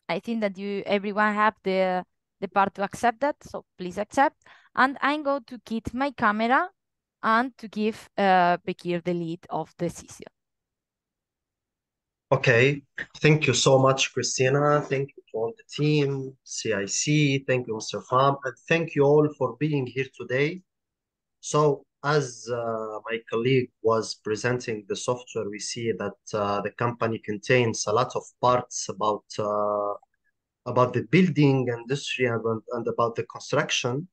I think that everyone have the part to accept that, so please accept. And I'm going to quit my camera and to give Bekir the lead of the session. Okay, thank you so much, Christina. Thank you to all the team, CIC. Thank you, Mr. Pham, and thank you all for being here today. So, as my colleague was presenting the software, we see that the company contains a lot of parts about the building industry and about the construction.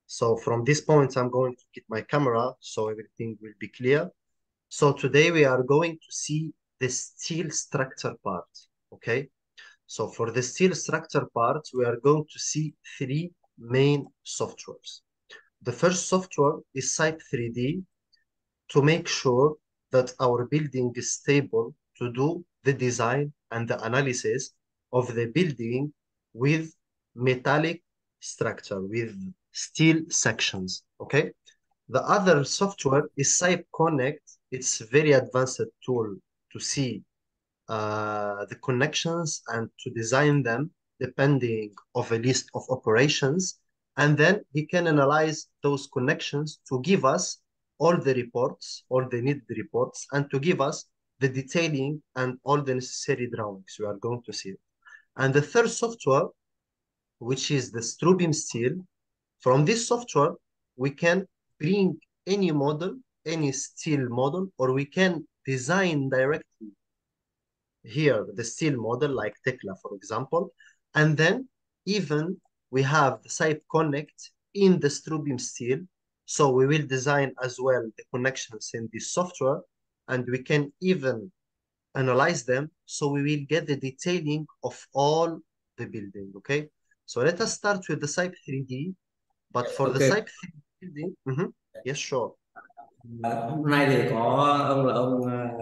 So, from this point, I'm going to get my camera so everything will be clear. So today we are going to see the steel structure part, okay? So for the steel structure part, we are going to see three main softwares. The first software is Cype 3D to make sure that our building is stable to do the design and the analysis of the building with metallic structure, with steel sections, okay? The other software is Cype Connect. It's a very advanced tool to see the connections and to design them depending of a list of operations. And then he can analyze those connections to give us all the reports, all the needed reports, and to give us the detailing and all the necessary drawings. We are going to see it. And the third software, which is the Strubim Steel, from this software, we can bring any model, any steel model, or we can design directly here the steel model like Tekla, for example. And then even we have the Cype Connect in the Strubim steel. So we will design as well the connections in this software, and we can even analyze them. So we will get the detailing of all the building, okay? So let us start with the Cype 3D. But for the Ok. Cype 3D building, yes, sure. Hôm nay thì có ông là ông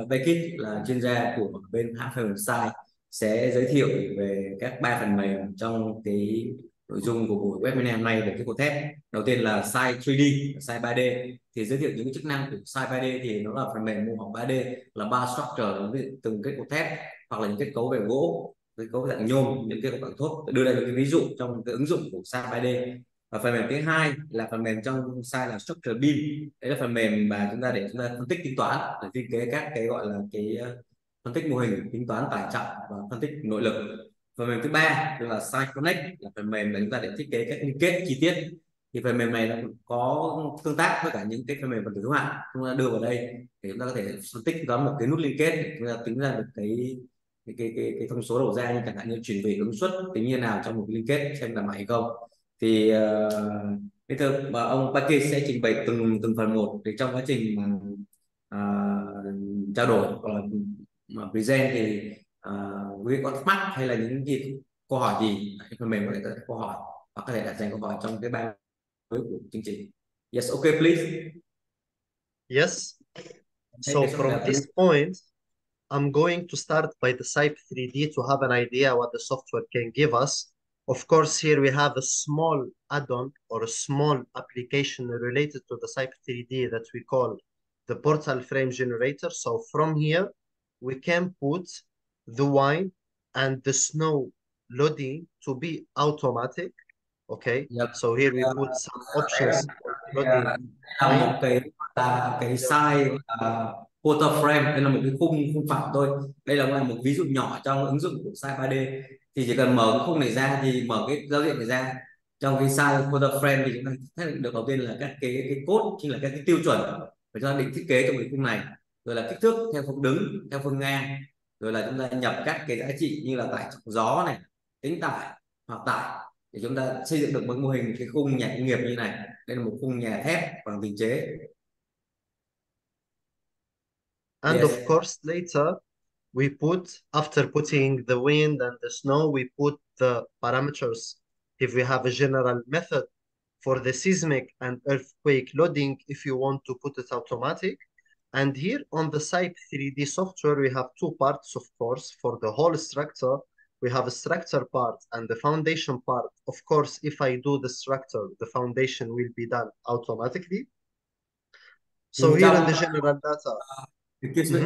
Bekit là chuyên gia của bên hãng phần Cype sẽ giới thiệu về các ba phần mềm trong cái nội dung của buổi webinar hôm nay về cái cột thép. Đầu tiên là Cype 3D, Cype 3D thì giới thiệu những cái chức năng của Cype 3D thì nó là phần mềm mô phỏng 3D là bar structure, ví dụ từng cái cột thép hoặc là những kết cấu về gỗ, kết cấu dạng nhôm, những cái bằng thốt, đưa ra những cái ví dụ trong cái ứng dụng của Cype 3D. Và phần mềm thứ hai là phần mềm trong Cype là structure beam, đấy là phần mềm mà chúng ta phân tích tính toán để thiết kế các cái gọi là cái phân tích mô hình, tính toán tải trọng và phân tích nội lực. Phần mềm thứ ba là Cype Connect, là phần mềm để chúng ta để thiết kế các liên kết chi tiết. Thì phần mềm này nó có tương tác với cả những cái phần mềm phần tử hữu hạn chúng ta đưa vào đây để chúng ta có thể phân tích toán một cái nút liên kết để chúng ta tính ra được cái thông số đầu ra, như chẳng hạn như chuyển về ứng suất tính như nào trong một cái liên kết xem là hay không. Thì bây giờ mà ông Paki sẽ trình bày từng từng phần một để trong quá trình mà trao đổi hoặc là mà present thì quý vị có thắc mắc hay là những gì câu hỏi gì phần mềm có thể đặt câu hỏi hoặc có thể đặt dành câu hỏi trong cái bài của chương trình. Yes, okay, please. Yes. So from this point, I'm going to start by the Cype 3D to have an idea what the software can give us. Of course, here we have a small add-on or a small application related to the Cype 3D that we call the portal frame generator. So from here, we can put the wine and the snow loading to be automatic. Okay, Dạ, so here we put some options for loading là wine. một cái size quarter frame, đây là một cái khung khung phẳng thôi. Đây là một ví dụ nhỏ trong ứng dụng của size 3D. Thì chỉ cần mở cái khung này ra thì mở cái giao diện này ra, trong cái size quarter frame thì chúng ta xác định được đầu tiên là các cái cốt, chính là các cái tiêu chuẩn để chúng ta định thiết kế trong cái khung này, rồi là kích thước theo phương đứng, theo phương ngang, rồi là chúng ta nhập các cái giá trị như là tải trọng gió này, tính tải hoặc tải để chúng ta xây dựng được một mô hình cái khung nhà công nghiệp như này. Đây là một khung nhà thép bằng tiền chế. And of Yes. course, later we put, after putting the wind and the snow, we put the parameters. If we have a general method for the seismic and earthquake loading, if you want to put it automatic. And here on the Cype 3D software, we have two parts, of course, for the whole structure. We have a structure part and the foundation part. Of course, if I do the structure, the foundation will be done automatically. So Thì here in the general data,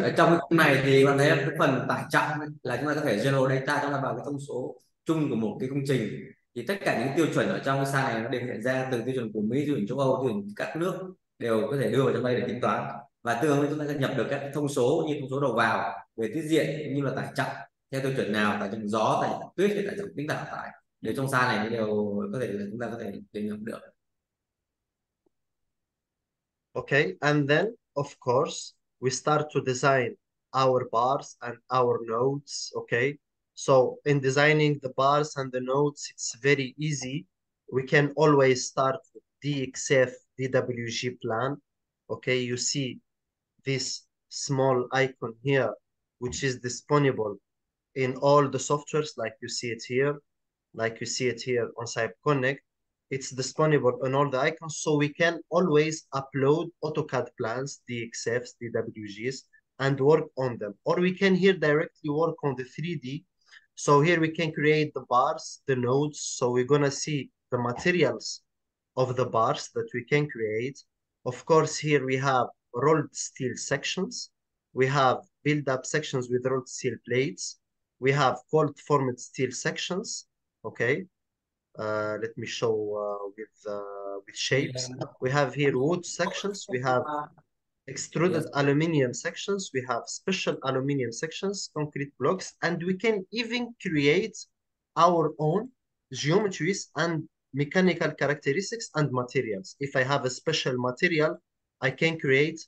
ở trong cái khung này thì bạn thấy là cái phần tải trọng ấy, là chúng ta có thể generate data, chúng ta vào cái thông số chung của một cái công trình, thì tất cả những tiêu chuẩn ở trong cái sai này nó đều hiện ra, từ tiêu chuẩn của Mỹ, tiêu chuẩn châu Âu, tiêu chuẩn các nước đều có thể đưa vào trong đây để tính toán, và tương ứng chúng ta sẽ nhập được các thông số như thông số đầu vào về tiết diện cũng như là tải trọng theo tiêu chuẩn nào, tải trọng gió, tải trọng tuyết, tải trọng tính tải tải, đều trong sai này đều có thể là chúng ta có thể đều nhập được. Okay, and then of course we start to design our bars and our nodes. Okay, so in designing the bars and the nodes, it's very easy. We can always start with DXF DWG plan. Okay, you see this small icon here, which is disponible in all the softwares, like you see it here, like you see it here on Cype Connect. It's disponible on all the icons, so we can always upload AutoCAD plans, DXFs, DWGs, and work on them. Or we can here directly work on the 3D. So here we can create the bars, the nodes. So we're gonna see the materials of the bars that we can create. Of course, here we have rolled steel sections. We have build-up sections with rolled steel plates. We have cold formed steel sections. Okay, let me show with shapes. We have here wood sections. We have extruded Yes. aluminum sections. We have special aluminum sections, concrete blocks, and we can even create our own geometries and mechanical characteristics and materials. If I have a special material, I can create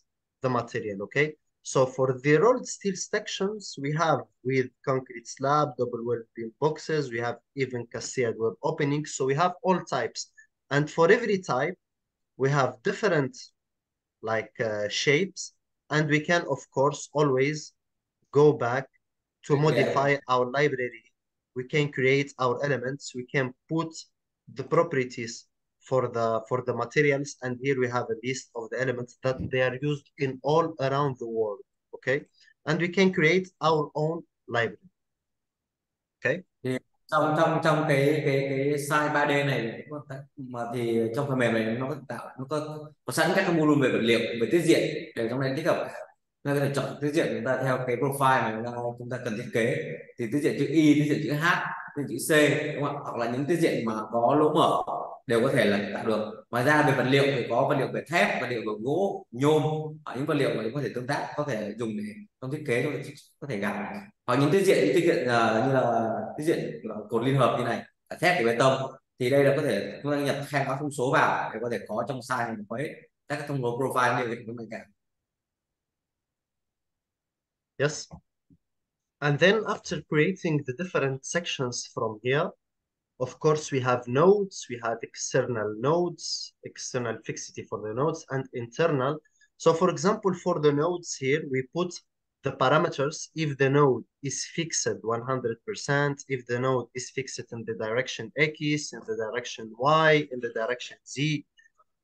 the material, okay? So for the rolled steel sections, we have with concrete slab, double wall beam boxes, we have even cassette web openings. So we have all types. And for every type, we have different shapes, and we can of course always go back to modify our library. We can create our elements, we can put the properties for the materials, and here we have a list of the elements that they are used in all around the world. Okay, and we can create our own library. Okay, Thì trong trong trong cái size 3D này mà thì trong phần mềm này nó có sẵn các cái module về vật liệu, về tiết diện để trong này tích hợp. Chúng ta có thể chọn tiết diện chúng ta theo cái profile mà chúng ta cần thiết kế, thì tiết diện chữ Y, tiết diện chữ H, tiết diện chữ C, đúng không ạ? Hoặc là những tiết diện mà có lỗ mở đều có thể là tạo được. Ngoài ra về vật liệu thì có vật liệu về thép, vật liệu về gỗ, nhôm, những vật liệu mà chúng có thể tương tác, có thể dùng để trong thiết kế, có thể gắn, hoặc những tiết diện như là tiết diện cột liên hợp như này, thép của bê tông, thì đây là có thể chúng ta nhập khai báo thông số vào để có thể có trong size này, có hết các thông số profile đều hiện mình cả. yes. And then after creating the different sections from here, of course, we have nodes, we have external nodes, external fixity for the nodes, and internal. So for example, for the nodes here, we put the parameters if the node is fixed 100%, if the node is fixed in the direction X, in the direction Y, in the direction Z.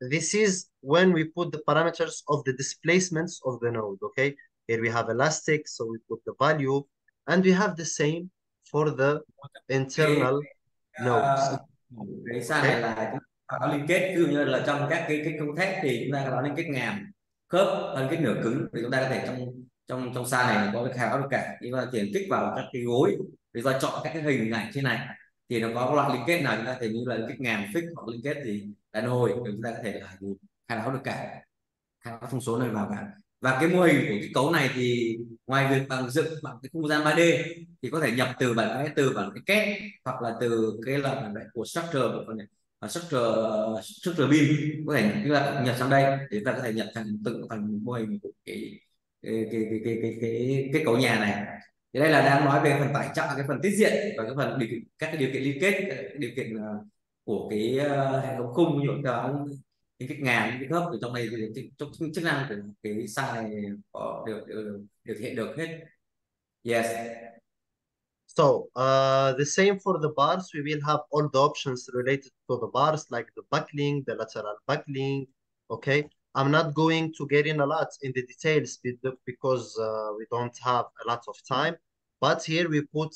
This is when we put the parameters of the displacements of the node, okay? Here we have elastic, so we put the value, and we have the same for the internal nodes. Cái size này là có liên kết, ví dụ như là trong các cái câu thép thì chúng ta có liên kết ngàm, khớp, liên kết nửa cứng, thì chúng ta có thể trong size này có cái khai báo được cả. Khi mà chuyển kích vào các cái gối thì ta chọn các cái hình ảnh trên này thì nó có loại liên kết nào chúng ta thể như là liên kết ngàm, fix, hoặc liên kết gì đàn hồi, thì chúng ta có thể là khai báo được cả, khai báo thông số này vào cả. Và cái mô hình của cái cấu này thì ngoài việc dựng bằng cái không gian 3D thì có thể nhập từ bản vẽ, từ bản vẽ kết, hoặc là từ cái là bản vẽ của structure, structure beam, có thể như là nhập sang đây để ta có thể nhập thành từng phần mô hình của cái kết cấu nhà này. Thì đây là đang nói về phần tải trọng, cái phần tiết diện, và cái phần các cái điều kiện liên kết, các điều kiện của cái hệ thống khung, như là những cái ngàm, những cái khớp ở trong này thì trong chức năng của cái size này có đều hiện được hết. Yes. So the same for the bars, we will have all the options related to the bars, like the buckling, the lateral buckling. Okay, I'm not going to get in a lot in the details because we don't have a lot of time. But here we put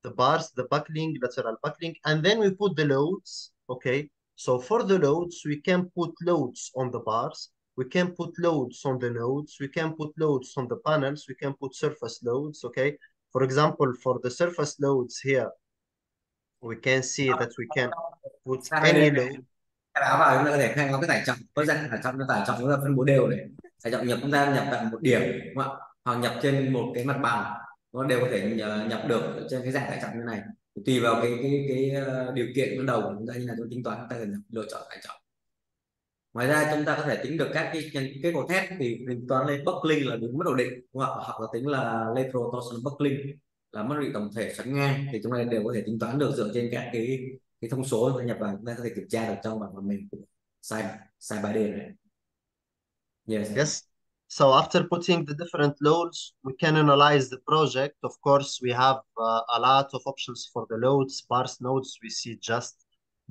the bars, the buckling, lateral buckling, and then we put the loads. Okay, so for the loads, we can put loads on the bars. We can put loads on the nodes. We can put loads on the panels. We can put surface loads. Okay. For example, for the surface loads here, we can see that we can put Cype any 3D này, load. khai báo vào chúng ta có thể khai báo cái tải trọng, có dạng tải trọng, tải trọng chúng ta phân bố đều này, tải trọng nhập chúng ta nhập tại một điểm đúng không ạ, hoặc nhập trên một cái mặt bằng, nó đều có thể nhập được trên cái dạng tải trọng như này, tùy vào cái điều kiện ban đầu của chúng ta như là chúng tính toán, chúng ta cần lựa chọn tải trọng. Ngoài ra chúng ta có thể tính được các cái cột thép thì tính toán lên buckling là đúng mất ổn định đúng không ạ, hoặc là tính là lateral torsion buckling là mất ổn định tổng thể xoắn ngang, thì chúng ta đều có thể tính toán được dựa trên các cái thông số chúng ta nhập vào, chúng ta có thể kiểm tra được trong bảng phần mềm của Cype 3D này. Yes. So after putting the different loads, we can analyze the project. Of course, we have a lot of options for the loads, sparse nodes. We see just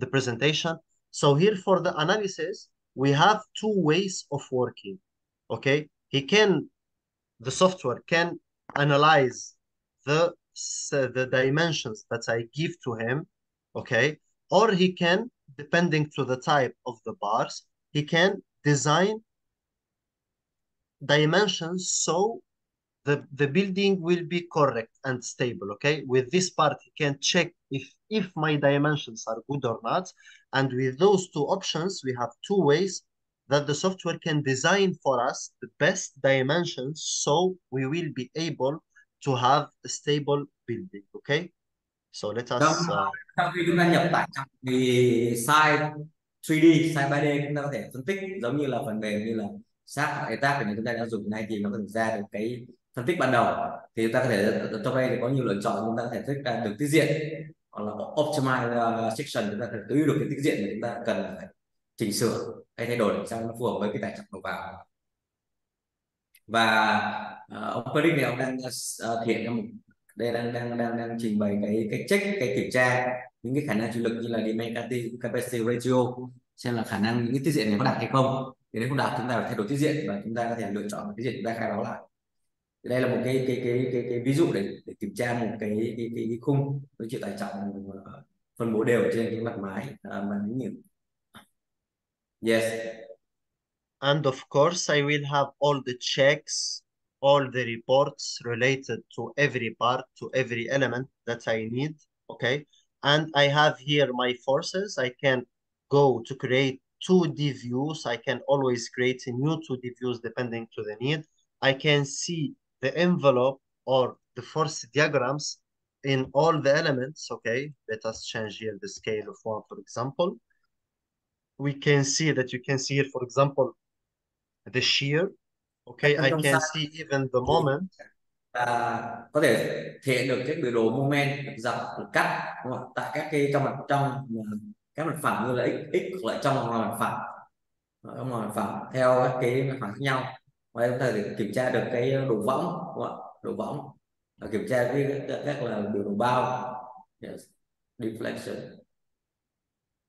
the presentation. So here for the analysis, we have two ways of working. Okay, the software can analyze the dimensions that I give to him. Okay, or he can, depending to the type of the bars, he can design dimensions so the building will be correct and stable. Okay, with this part you can check if my dimensions are good or not, and with those two options we have two ways that the software can design for us the best dimensions so we will be able to have a stable building. Okay, so let Trong us sau khi chúng ta nhập tải trọng thì Cype 3D, Cype 3D chúng ta có thể phân tích giống như là phần mềm như là SAP hoặc ETAP thì chúng ta đã dùng này, thì nó có thể ra được cái phân tích ban đầu, thì chúng ta có thể trong đây thì có nhiều lựa chọn, chúng ta có thể thích ra được tiết diện hoặc là optimize section, chúng ta có thể tùy được cái tiết diện mà chúng ta cần phải chỉnh sửa hay thay đổi để sao nó phù hợp với cái tải trọng đầu vào. Và ông Patrick này ông đang thể hiện ra một, đây đang trình bày cái check, cái kiểm tra những cái khả năng chịu lực như là demand capacity ratio, xem là khả năng những cái tiết diện này có đạt hay không, thì nếu không đạt chúng ta phải thay đổi tiết diện và chúng ta có thể lựa chọn tiết diện chúng ta khai báo lại. Thì đây là một cái ví dụ để kiểm tra một cái khung với chịu tải trọng phân bố đều trên cái mặt mái màn hình nhìn. Yes. And of course, I will have all the checks, all the reports related to every part, to every element that I need. Okay. And I have here my forces. I can go to create 2D views. I can always create a new 2D views depending to the need. I can see the envelope or the force diagrams in all the elements. Okay. Let us change here the scale of one, for example. We can see that you can see here, for example, the shear. Okay, I Trong can see even the moment. Có thể thể hiện được cái biểu đồ moment được dọc được cắt đúng không? Tại các cái trong các mặt phẳng như là x hoặc là trong ngoài mặt phẳng, trong ngoài mặt phẳng theo các cái mặt phẳng khác nhau, và chúng ta để kiểm tra được cái độ võng đúng không? Độ võng và kiểm tra các là biểu đồ bao. Yes. Deflection.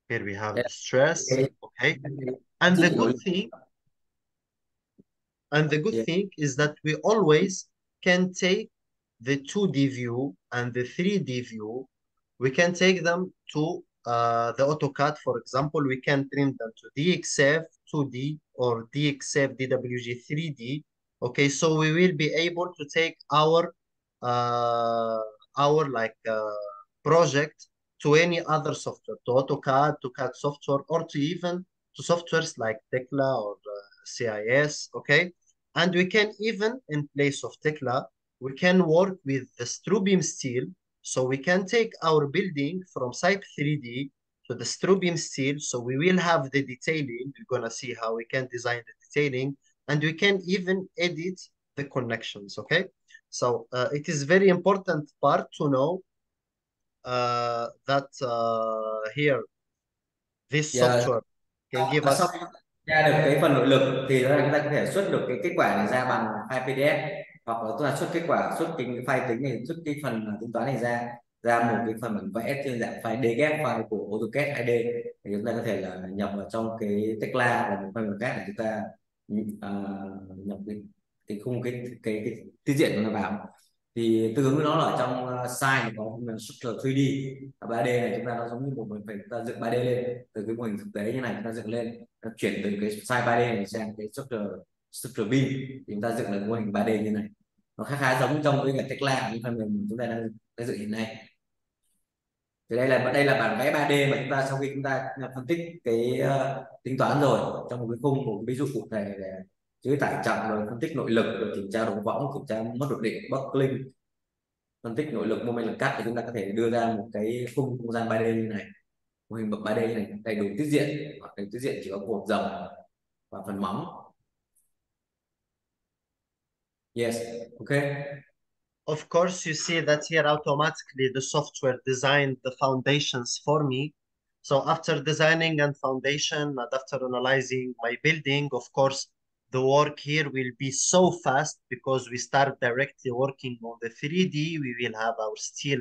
Here we have Đây the stress. là Okay, cái and chỉ the của good thing, and the good yeah. thing is that we always can take the 2D view and the 3D view. We can take them to the AutoCAD, for example. We can trim them to DXF 2D or DXF DWG 3D. Okay, so we will be able to take uh, our project to any other software, to AutoCAD, to CAD software, or to even to softwares like Tekla or CIS. Okay, and we can even, in place of Tekla, we can work with the Strubeam steel. So we can take our building from Cype 3D to the Strubeam steel. So we will have the detailing. We're gonna see how we can design the detailing, and we can even edit the connections. Okay, so it is very important part to know that here this Yeah. software can give Sau us. khi ra được cái phần nội lực thì chúng ta có thể xuất được cái kết quả này ra bằng file PDF, hoặc là chúng ta xuất kết quả, xuất cái file tính này, xuất cái phần tính toán này ra ra một cái phần bản vẽ trên dạng file DGF, file của AutoCAD 2D, thì chúng ta có thể là nhập vào trong cái Tekla và một phần khác để chúng ta nhập cái khung cái tiết diện của nó vào. Thì tương ứng với nó là ở trong Cype có structure 3D và 3D này, chúng ta nó giống như một mình phải chúng ta dựng 3D lên từ cái mô hình thực tế như này, chúng ta dựng lên, nó chuyển từ cái Cype 3D này sang cái structure beam thì chúng ta dựng lại mô hình 3D như này, nó khá giống trong cái Tekla những phần mềm chúng ta đang dựng hiện nay. Thì đây là bản vẽ 3D mà chúng ta sau khi chúng ta phân tích cái tính toán rồi trong một cái khung, một cái ví dụ cụ thể để chứa tải trọng, rồi phân tích nội lực, rồi kiểm tra độ võng, kiểm tra mất ổn định buckling, phân tích nội lực, mô men lực cắt, thì chúng ta có thể đưa ra một cái khung không gian 3D như này, mô hình bậc 3D như này, đầy đủ tiết diện. Đầy tiết diện chỉ có cột dầm và phần móng. Yes, okay. Of course, you see that here automatically the software designed the foundations for me. So after designing and foundation and after analyzing my building, of course, the work here will be so fast because we start directly working on the 3D. We will have our steel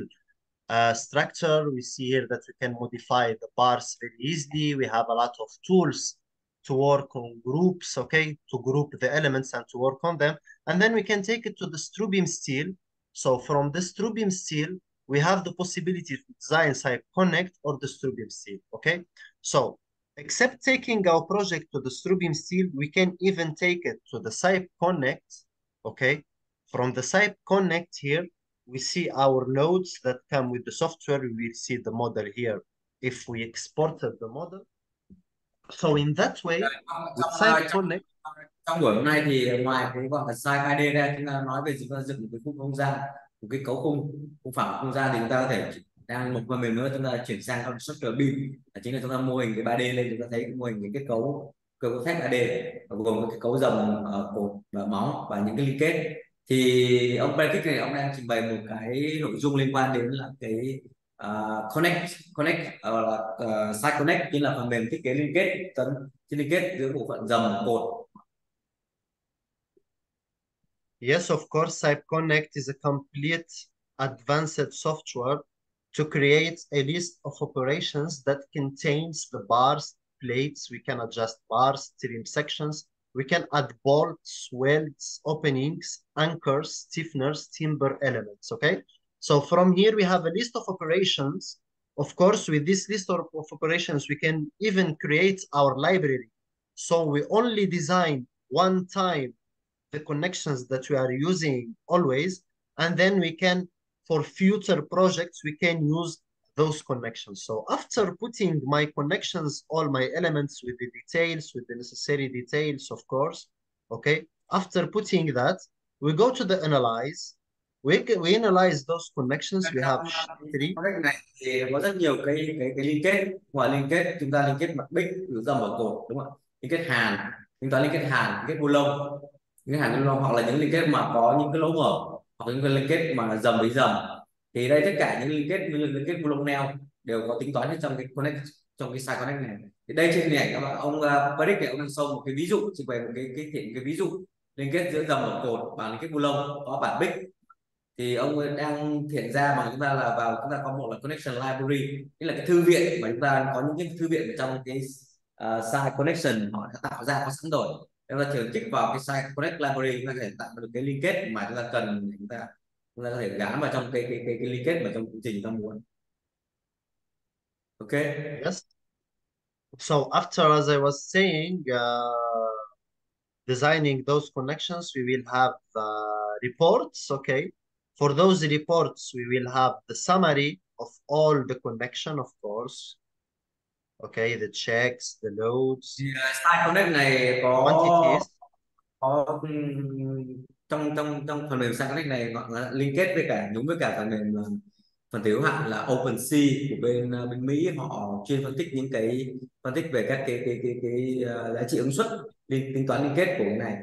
structure. We see here that we can modify the bars very easily. We have a lot of tools to work on groups, okay, to group the elements and to work on them. And then we can take it to the screw beam steel. So from the screw beam steel, we have the possibility to design Cype Connect or the screw beam steel, okay? So except taking our project to the screw beam steel, we can even take it to the Cype Connect, okay? From the Cype Connect here, we see our nodes that come with the software. We will see the model here if we exported the model. So in that way, with Cype Connect, Trong buổi hôm nay thì ngoài cái gọi là Cype 2D ra, chúng ta nói về chúng ta dựng một cái khung không gian, một cái cấu khung phẳng không gian, thì chúng ta có thể đang một phần mềm nữa chúng ta chuyển sang con structure beam, là chính là chúng ta mô hình cái 3D lên, chúng ta thấy cái mô hình cái kết cấu thép 3D gồm cái cấu dầm, cột và móng và những cái liên kết. Thì ông Patrick này ông đang trình bày một cái nội dung liên quan đến là cái connect là site connect, chính là phần mềm thiết kế liên kết, liên kết giữa bộ phận dầm cột. yes, of course, Cype Connect is a complete advanced software to create a list of operations that contains the bars, plates. We can adjust bars, trim sections. We can add bolts, welds, openings, anchors, stiffeners, timber elements, okay? So from here, we have a list of operations. Of course, with this list of operations, we can even create our library. So we only design one time the connections that we are using always, and then we can, for future projects, we can use those connections. So after putting my connections, all my elements with the details, with the necessary details, of course, okay, after putting that, we go to the analyze. We analyze those connections. We have three. Connect này thì có rất nhiều cái liên kết. Ngoài liên kết, chúng ta liên kết mặt bích, dầm ở cột, đúng không ạ? Liên kết hàn, chúng ta liên kết hàn, liên kết bu lông, những hàn bu lông, hoặc là những liên kết mà có những cái lỗ mở, hoặc những cái liên kết mà dầm với dầm. Thì đây tất cả những liên kết như liên kết bu lông neo đều có tính toán trong cái connect, trong cái side connect này. Thì đây trên hình ảnh các bạn, ông Patrick này ông đang show một cái ví dụ, trình bày một cái ví dụ liên kết giữa dầm ở cột và liên kết bu lông có bản bích. Thì ông ấy đang hiện ra bằng chúng ta là vào, chúng ta có một là connection library, tức là cái thư viện mà chúng ta có những cái thư viện ở trong cái site connection họ đã tạo ra có sẵn rồi. Chúng ta chỉ kích vào cái site connect library, chúng ta có thể tạo được cái liên kết mà chúng ta cần, chúng ta có thể gắn vào trong cái liên kết mà trong chương trình chúng ta muốn. Ok. Yes. So after, as I was saying, designing those connections, we will have reports, okay? For those reports, we will have the summary of all the connection, of course. Okay, the checks, the loads, Thì site connect này quantities. có trong phần mềm site connect này gọi là liên kết với cả, nhúng với cả phần mềm phần tử hữu hạn là OpenSea của bên Mỹ. Họ chuyên phân tích những cái phân tích về các giá trị ứng suất, tính toán liên kết của cái này.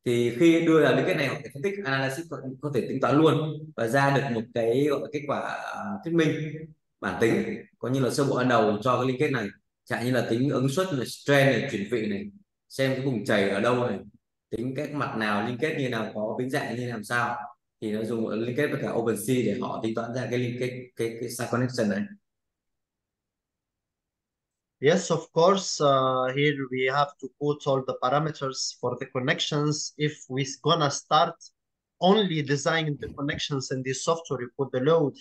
Thì khi đưa ra liên kết này, họ thể phân tích analysis, có thể tính toán luôn và ra được một cái gọi là kết quả thuyết minh bản tính, có như là sơ bộ ban đầu cho cái liên kết này, chẳng như là tính ứng suất này, strain này, chuyển vị này, xem cái vùng chảy ở đâu này, tính các mặt nào liên kết như nào, có biến dạng như làm sao. Thì nó dùng liên kết với cả OpenSea để họ tính toán ra cái liên kết, cái side connection này. Yes, of course, here we have to put all the parameters for the connections. If we're gonna start only designing the connections in this software, we put the load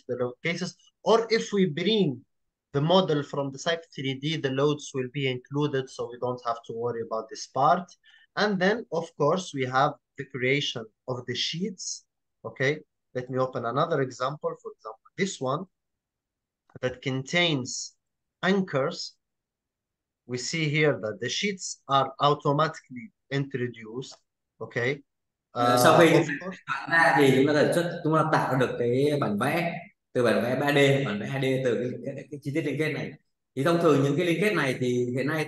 cases, or if we bring the model from the Cype 3D, the loads will be included, so we don't have to worry about this part. And then, of course, we have the creation of the sheets, okay? Let me open another example, for example, this one. that contains anchors, we see here that the sheets are automatically introduced. Okay. Sau khi chúng Of ta course, tạo ra thì chúng ta tạo ra được cái bản vẽ, từ bản vẽ 3D, bản vẽ 2D từ cái chi tiết liên kết này. Thì thông thường những cái liên kết này thì hiện nay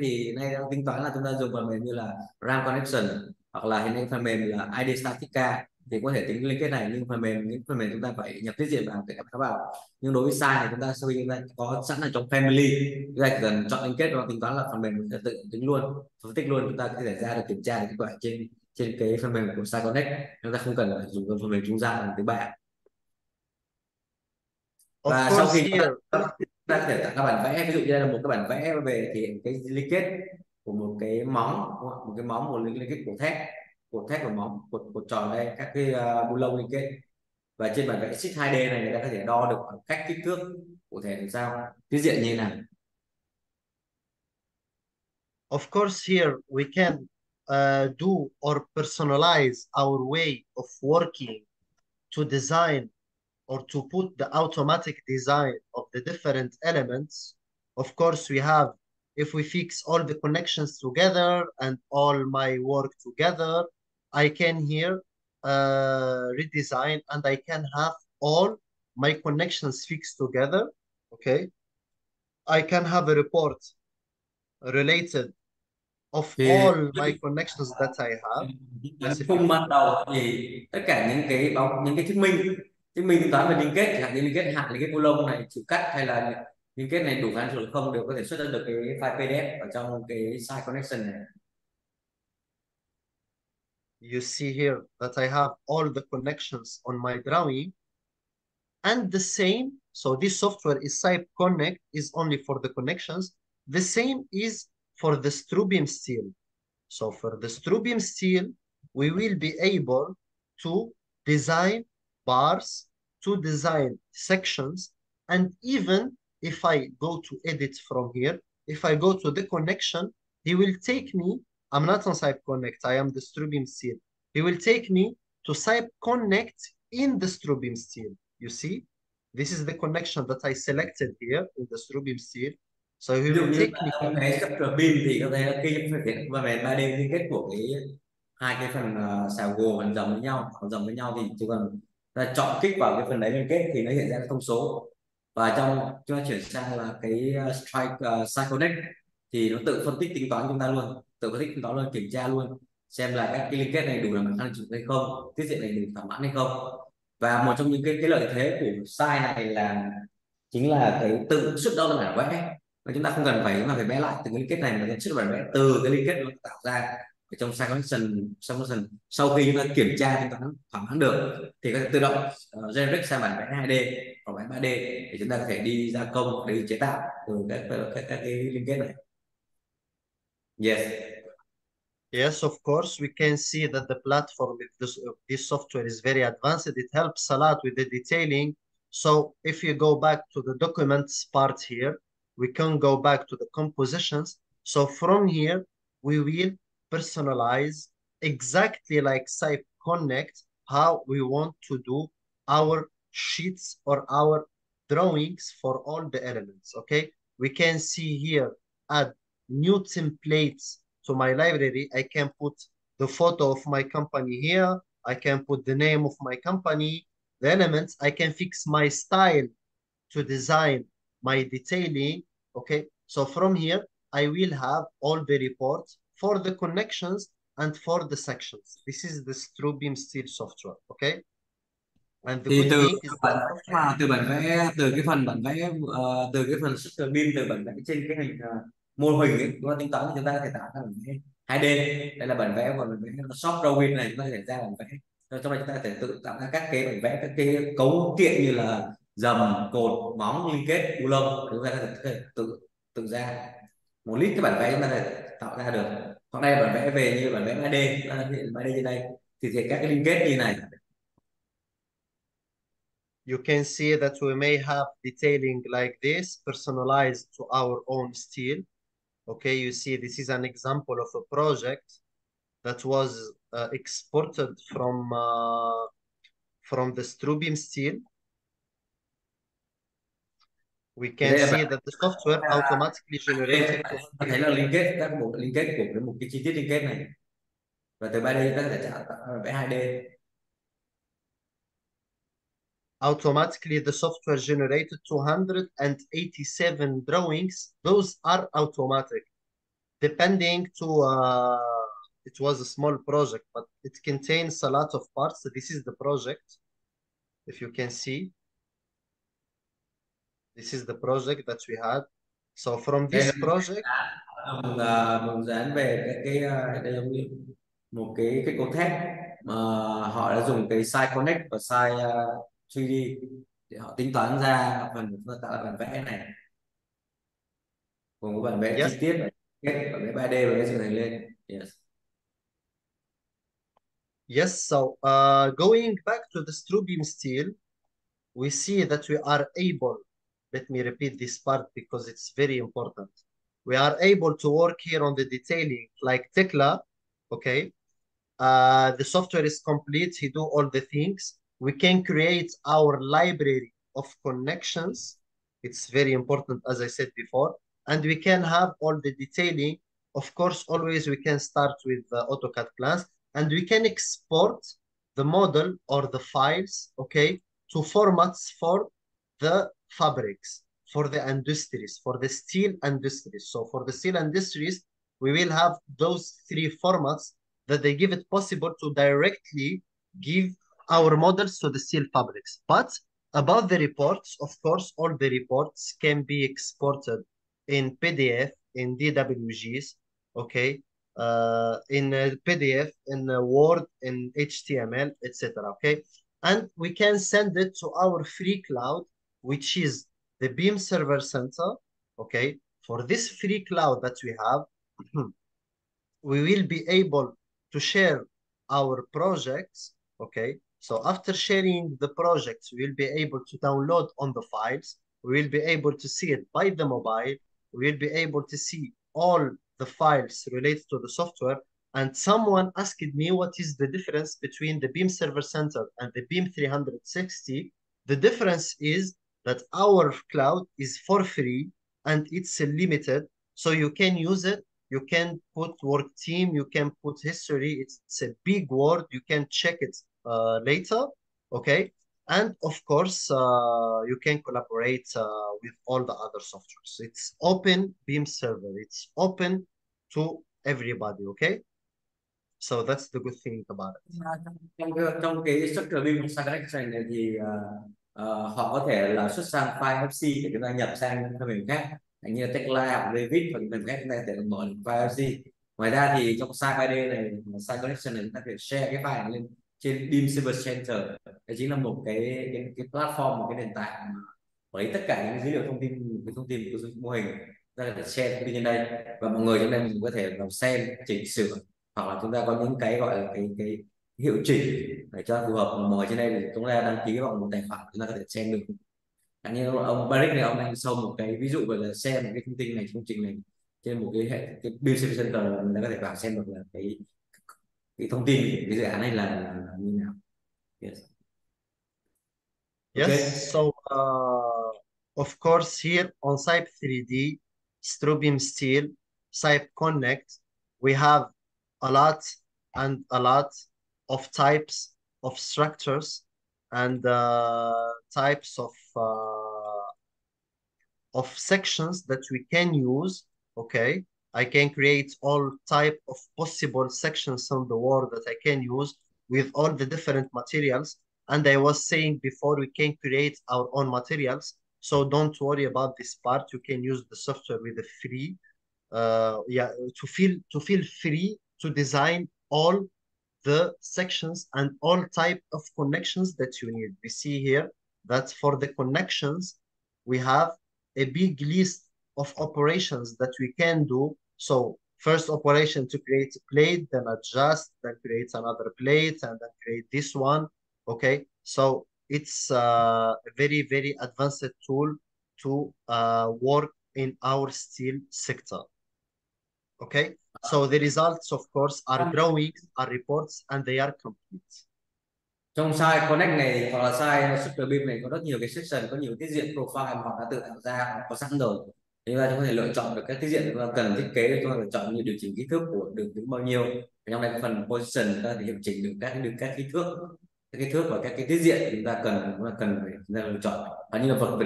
đang tính toán là chúng ta dùng phần mềm như là RAM Connection, hoặc là hiện nay phần mềm là ID Statica thì có thể tính liên kết này, nhưng những phần mềm chúng ta phải nhập tiết diện vào để nó vào. Nhưng đối với Cype này chúng ta sau khi chúng ta có sẵn ở trong family, chúng ta chỉ cần chọn liên kết và tính toán là phần mềm sẽ tự tính luôn, phân tích luôn, chúng ta có thể ra được kiểm tra được kết quả trên trên cái phần mềm của Cype Connect, chúng ta không cần phải dùng phần mềm trung gian làm thứ ba. of Và sau course khi here, chúng ta có thể tạo ra bản vẽ, ví dụ như là một cái bản vẽ về thể hiện cái liên kết của một cái móng, một liên kết của thép và móng, cột tròn đây, các cái bu lông liên kết. Và trên bản vẽ sheet 2D này người ta có thể đo được khoảng cách, kích thước cụ thể làm sao, tiết diện như thế nào. of course here we can do or personalize our way of working to design or to put the automatic design of the different elements. Of course, we have, if we fix all the connections together and all my work together, I can here redesign and I can have all my connections fixed together. Okay. I can have a report related of Thì all my connections that I have. Yes, if you khung ban đầu thì tất cả những cái thuyết minh tính toán về liên kết, chẳng hạn như liên kết hạn, liên kết bu lông này, chịu cắt, hay là liên kết này đủ khả năng không, đều có thể xuất ra được cái file PDF ở trong cái site connection này. you see here that I have all the connections on my drawing and the same. So this software is Cype Connect is only for the connections. The same is for the Strubium steel. So for the Strubium steel, we will be able to design bars, to design sections, and even if I go to edit from here, if I go to the connection, he will take me, I'm not on Cype Connect, I am the Strubium steel. He will take me to Cype Connect in the Strubium steel. You see, this is the connection that I selected here in the Strubium steel. So he Ví dụ will như take me. trong cái structure beam thì có thể là khi phải hiện và về 3D liên kết của hai cái phần xào gồ phần dầm với nhau thì chỉ cần ta chọn kích vào cái phần đấy liên kết thì nó hiện ra cái thông số. Và trong chúng ta chuyển sang là cái Cycle Connect thì nó tự phân tích tính toán chúng ta luôn, tự phân tích tính toán luôn, kiểm tra luôn xem là các cái liên kết này đủ làm khả năng chịu hay không, tiết diện này đủ thỏa mãn hay không. Và một trong những cái lợi thế của Cype này là chính là cái tự xuất đo bản vẽ, và chúng ta không cần phải vẽ lại từng cái liên kết này, mà chúng xuất bản vẽ từ cái liên kết nó tạo ra ở trong Cycle Connection. Sau khi chúng ta kiểm tra tính toán thỏa mãn được thì có thể tự động generate sang bản vẽ 2D hoặc bản 3D để chúng ta có thể đi gia công, đi chế tạo từ các cái liên kết này. Yes. Yes, of course, we can see that the platform of this software is very advanced. It helps a lot with the detailing. So if you go back to the documents part here, we can go back to the compositions. So from here, we will personalize exactly like Cype Connect, how we want to do our sheets or our drawings for all the elements, okay? We can see here, add new templates to my library. I can put the photo of my company here. I can put the name of my company, the elements. I can fix my style to design my detailing. Okay. So from here, I will have all the reports for the connections and for the sections. This is the Strubeam Steel software. Okay. And the Thì good từ thing is bản that vẽ mà từ bản vẽ từ cái phần bản vẽ từ cái phần structure beam, từ bản vẽ trên cái hình mô hình ấy, chúng ta tính toán thì chúng ta có thể tạo ra bản vẽ 2D. Đây là bản vẽ, và bản vẽ shop drawing này chúng ta có thể ra bản vẽ, trong đây chúng ta có thể tự tạo ra các cái bản vẽ, các cái cấu kiện như là dầm, cột, móng, liên kết, bu lông, chúng ta có thể tự ra một lít cái bản vẽ chúng ta có thể tạo ra được. Còn đây là bản vẽ về như bản vẽ 3D, chúng ta hiện 3D như đây thì các cái liên kết như này. you can see that we may have detailing like this, personalized to our own style. Okay, you see this is an example of a project that was exported from the Strubeam steel. We Thì can đây là see bản that the software automatically generated ta thấy là liên kết các bộ liên kết của một cái chi tiết liên kết này, và từ 3D ta có thể tạo vẽ 2D. automatically the software generated 287 drawings. Those are automatic. Depending to it was a small project, but it contains a lot of parts. So this is the project. If you can see, this is the project that we had. So from Đây là this project, một dự án về các cái đây giống như một cái cấu thép mà họ đã dùng cái Cype Connect và Cype 3D để họ tính toán ra phần tạo ra bản vẽ này, cùng với bản vẽ yes, chi tiết, bản vẽ 3D và vẽ dựng thành lên. Yes. yes. So going back to the Strubeam steel, we see that we are able, let me repeat this part because it's very important. We are able to work here on the detailing like Tekla, okay? The software is complete, he do all the things. We can create our library of connections. It's very important, as I said before. And we can have all the detailing. Of course, always we can start with AutoCAD plans, and we can export the model or the files, okay, to formats for the fabrics, for the industries, for the steel industries. So for the steel industries, we will have those three formats that they give it possible to directly give our models to the steel fabrics. But about the reports, of course, all the reports can be exported in PDF, in DWGs, okay, in PDF, in Word, in HTML, etc. Okay, and we can send it to our free cloud, which is the Beam Server Center. Okay, for this free cloud that we have, we will be able to share our projects. Okay, so after sharing the projects, we will be able to download on the files. We will be able to see it by the mobile. We will be able to see all the files related to the software. And someone asked me what is the difference between the Beam Server Center and the Beam 360. The difference is that our cloud is for free and it's limited, so you can use it. You can put work team, you can put history. It's a big word. You can check it later, okay? And of course, you can collaborate with all the other softwares. It's open Beam server. It's open to everybody, okay? So that's the good thing about it. Trong cái structure beam của Cycle Exchange này thì họ có thể là xuất sang file FC để chúng ta nhập sang phần mềm khác, như là Tekla hoặc Revit, và phần khác chúng ta có thể mở được file FC. Ngoài ra thì trong Cype 3D này, Cycle Collection này, chúng ta có thể share cái file này lên trên Beam Server Center. Đấy chính là một cái platform, một cái nền tảng mà lấy tất cả những dữ liệu thông tin, cái thông tin của mô hình ra để share thông tin trên đây, và mọi người trong đây mình có thể vào xem, chỉnh sửa, hoặc là chúng ta có những cái gọi là cái hiệu chỉnh để cho phù hợp. Mở trên đây thì chúng ta đăng ký vào một tài khoản, chúng ta có thể xem được. Như ông Barik này, ông đang show một cái ví dụ về là xem một cái thông tin này, công trình này trên một cái hệ cái Build Service Center, mình đã có thể vào xem được là cái thông tin của cái dự án này là như nào. Yes. Okay. Yes, so of course here on Cype 3D, Strubeam Steel, Cype Connect, we have a lot and a lot of types of structures and types of sections that we can use. Okay, I can create all type of possible sections on the wall that I can use with all the different materials. And I was saying before, we can create our own materials, so don't worry about this part. You can use the software with a free yeah, to feel free to design all the sections and all type of connections that you need. We see here that for the connections, we have a big list of operations that we can do. So first operation to create a plate, then adjust, then create another plate, and then create this one. Okay, so it's a very, very advanced tool to work in our steel sector. Okay, so the results, of course, are drawings, are reports, and they are complete. Trong Cype Connect này hoặc là Cype Super Beam này có rất nhiều cái section, có nhiều tiết diện profile mà họ đã tự tạo ra, họ có sẵn rồi. Thế chúng ta có thể lựa chọn được các tiết diện chúng ta cần thiết kế, chúng ta phải chọn như điều chỉnh kích thước của đường kính bao nhiêu. Trong đây có phần position, chúng ta có thể điều chỉnh được các kích thước và các cái tiết diện chúng ta cần phải chúng ta lựa chọn. Và như là vật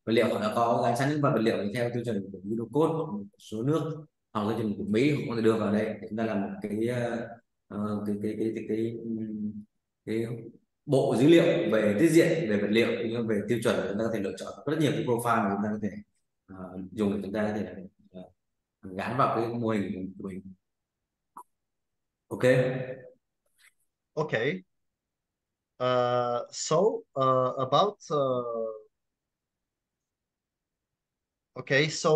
liệu họ đã có gắn sẵn những vật liệu theo tiêu chuẩn của Unicode, một số nước hoặc tiêu chuẩn của Mỹ họ có thể đưa vào đây để chúng ta làm một cái bộ dữ liệu về tiết diện, về vật liệu, nhưng về tiêu chuẩn chúng ta có thể lựa chọn rất nhiều cái profile mà chúng ta có thể dùng để chúng ta có thể gắn vào cái mô hình của mình. Ok. Okay. About okay, so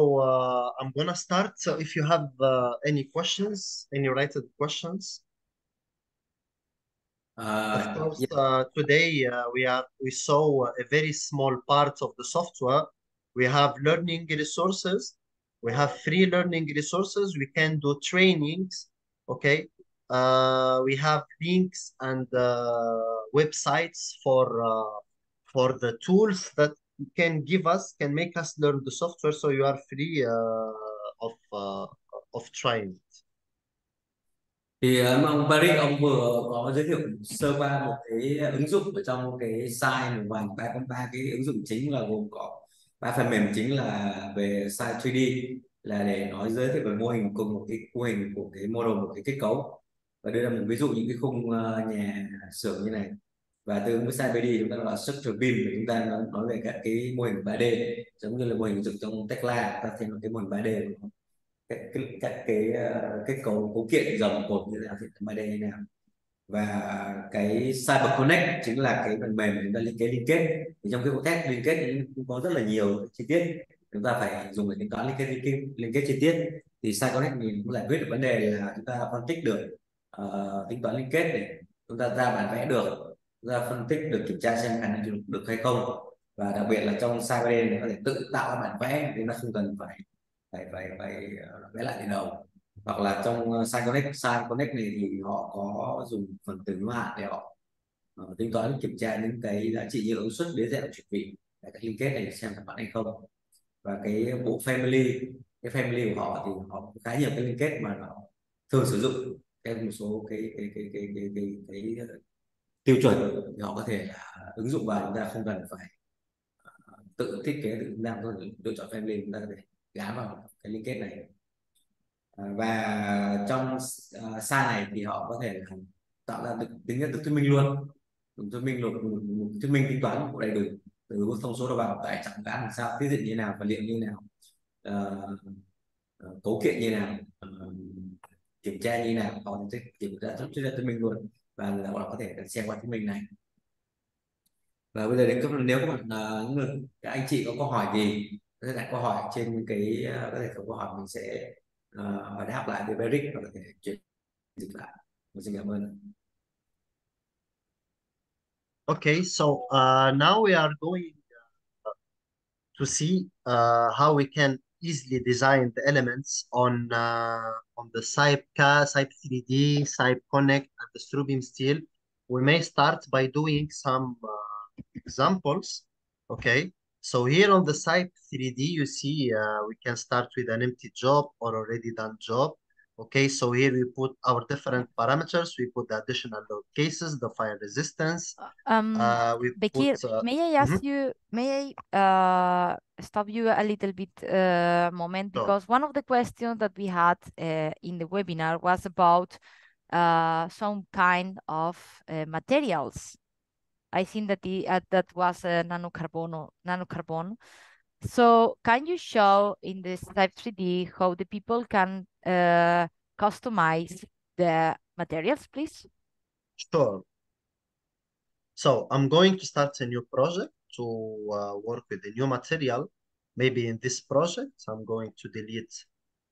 I'm gonna start. So if you have any questions, any related questions, of course, Yeah. today we saw a very small part of the software. We have learning resources. We have free learning resources. We can do trainings. Okay. We have links and websites for the tools that can make us learn the software. So you are free of trying it. Thì ông Patrick ông vừa có giới thiệu sơ qua một cái ứng dụng ở trong cái site một vài ba cái ứng dụng chính là gồm có ba phần mềm chính là về site 3D, là để nói giới thiệu về mô hình cùng một cái mô hình của cái model, một cái kết cấu, và đưa ra một ví dụ những cái khung nhà xưởng như này. Và từ với site 3D chúng ta gọi là structure beam, để chúng ta nói về các cái mô hình 3D, giống như là mô hình ứng dụng trong Tesla, ta thêm một cái mô hình 3D các cái kết cấu kiện dòng cột như thế nào, thì 3D như thế nào. Và cái Cyber Connect chính là cái phần mềm chúng ta liên kết. Thì trong cái bộ test liên kết cũng có rất là nhiều chi tiết chúng ta phải dùng để tính toán liên kết chi tiết. Thì Cyber Connect mình cũng giải quyết được vấn đề là chúng ta phân tích được tính toán liên kết để chúng ta ra bản vẽ được, chúng ta phân tích được, kiểm tra xem khả năng được hay không. Và đặc biệt là trong Cyber này có thể tự tạo ra bản vẽ, chúng ta không cần phải vẽ lại từ đầu. Hoặc là trong Cype Connect này thì họ có dùng phần tử ngữ hạn để họ tính toán kiểm tra những cái giá trị như ứng suất, biến dạng, chuyển vị, để các liên kết này xem thỏa mãn hay không. Và cái bộ family của họ thì họ có khá nhiều cái liên kết mà họ thường sử dụng theo một số cái tiêu chuẩn, thì họ có thể là ứng dụng vào, chúng ta không cần phải tự thiết kế, tự làm thôi, lựa chọn family chúng ta có thể gán vào cái liên kết này. Và trong site này thì họ có thể tạo ra được tính được thuyết minh luôn, thuyết minh tính toán của đầy đủ, từ thông số đầu vào, tải trọng cán làm sao, tiết diện như nào, vật liệu như nào, cấu kiện như nào, kiểm tra như nào, họ sẽ kiểm tra thuyết minh luôn, và họ có thể xem qua thuyết minh này. Và bây giờ nếu các anh chị có câu hỏi gì có thể đặt câu hỏi trên cái có thể câu hỏi mình sẽ hỏi đáp lại với Eric, và có thể chuyển dịch lại. Mình xin cảm ơn. Okay, so now we are going to see how we can easily design the elements on the Cype 3D, Cype Connect, and the Strubim Steel. We may start by doing some examples. Okay, so here on the Cype 3D, you see we can start with an empty job or already done job. Okay, so here we put our different parameters. We put the additional load cases, the fire resistance. We Bekir, put. may I ask you, may I stop you a little bit moment, Sure. because one of the questions that we had in the webinar was about some kind of materials. I think that that was nanocarbon. So can you show in this Type 3D how the people can customize the materials, please? Sure. So I'm going to start a new project to work with a new material. Maybe in this project, I'm going to delete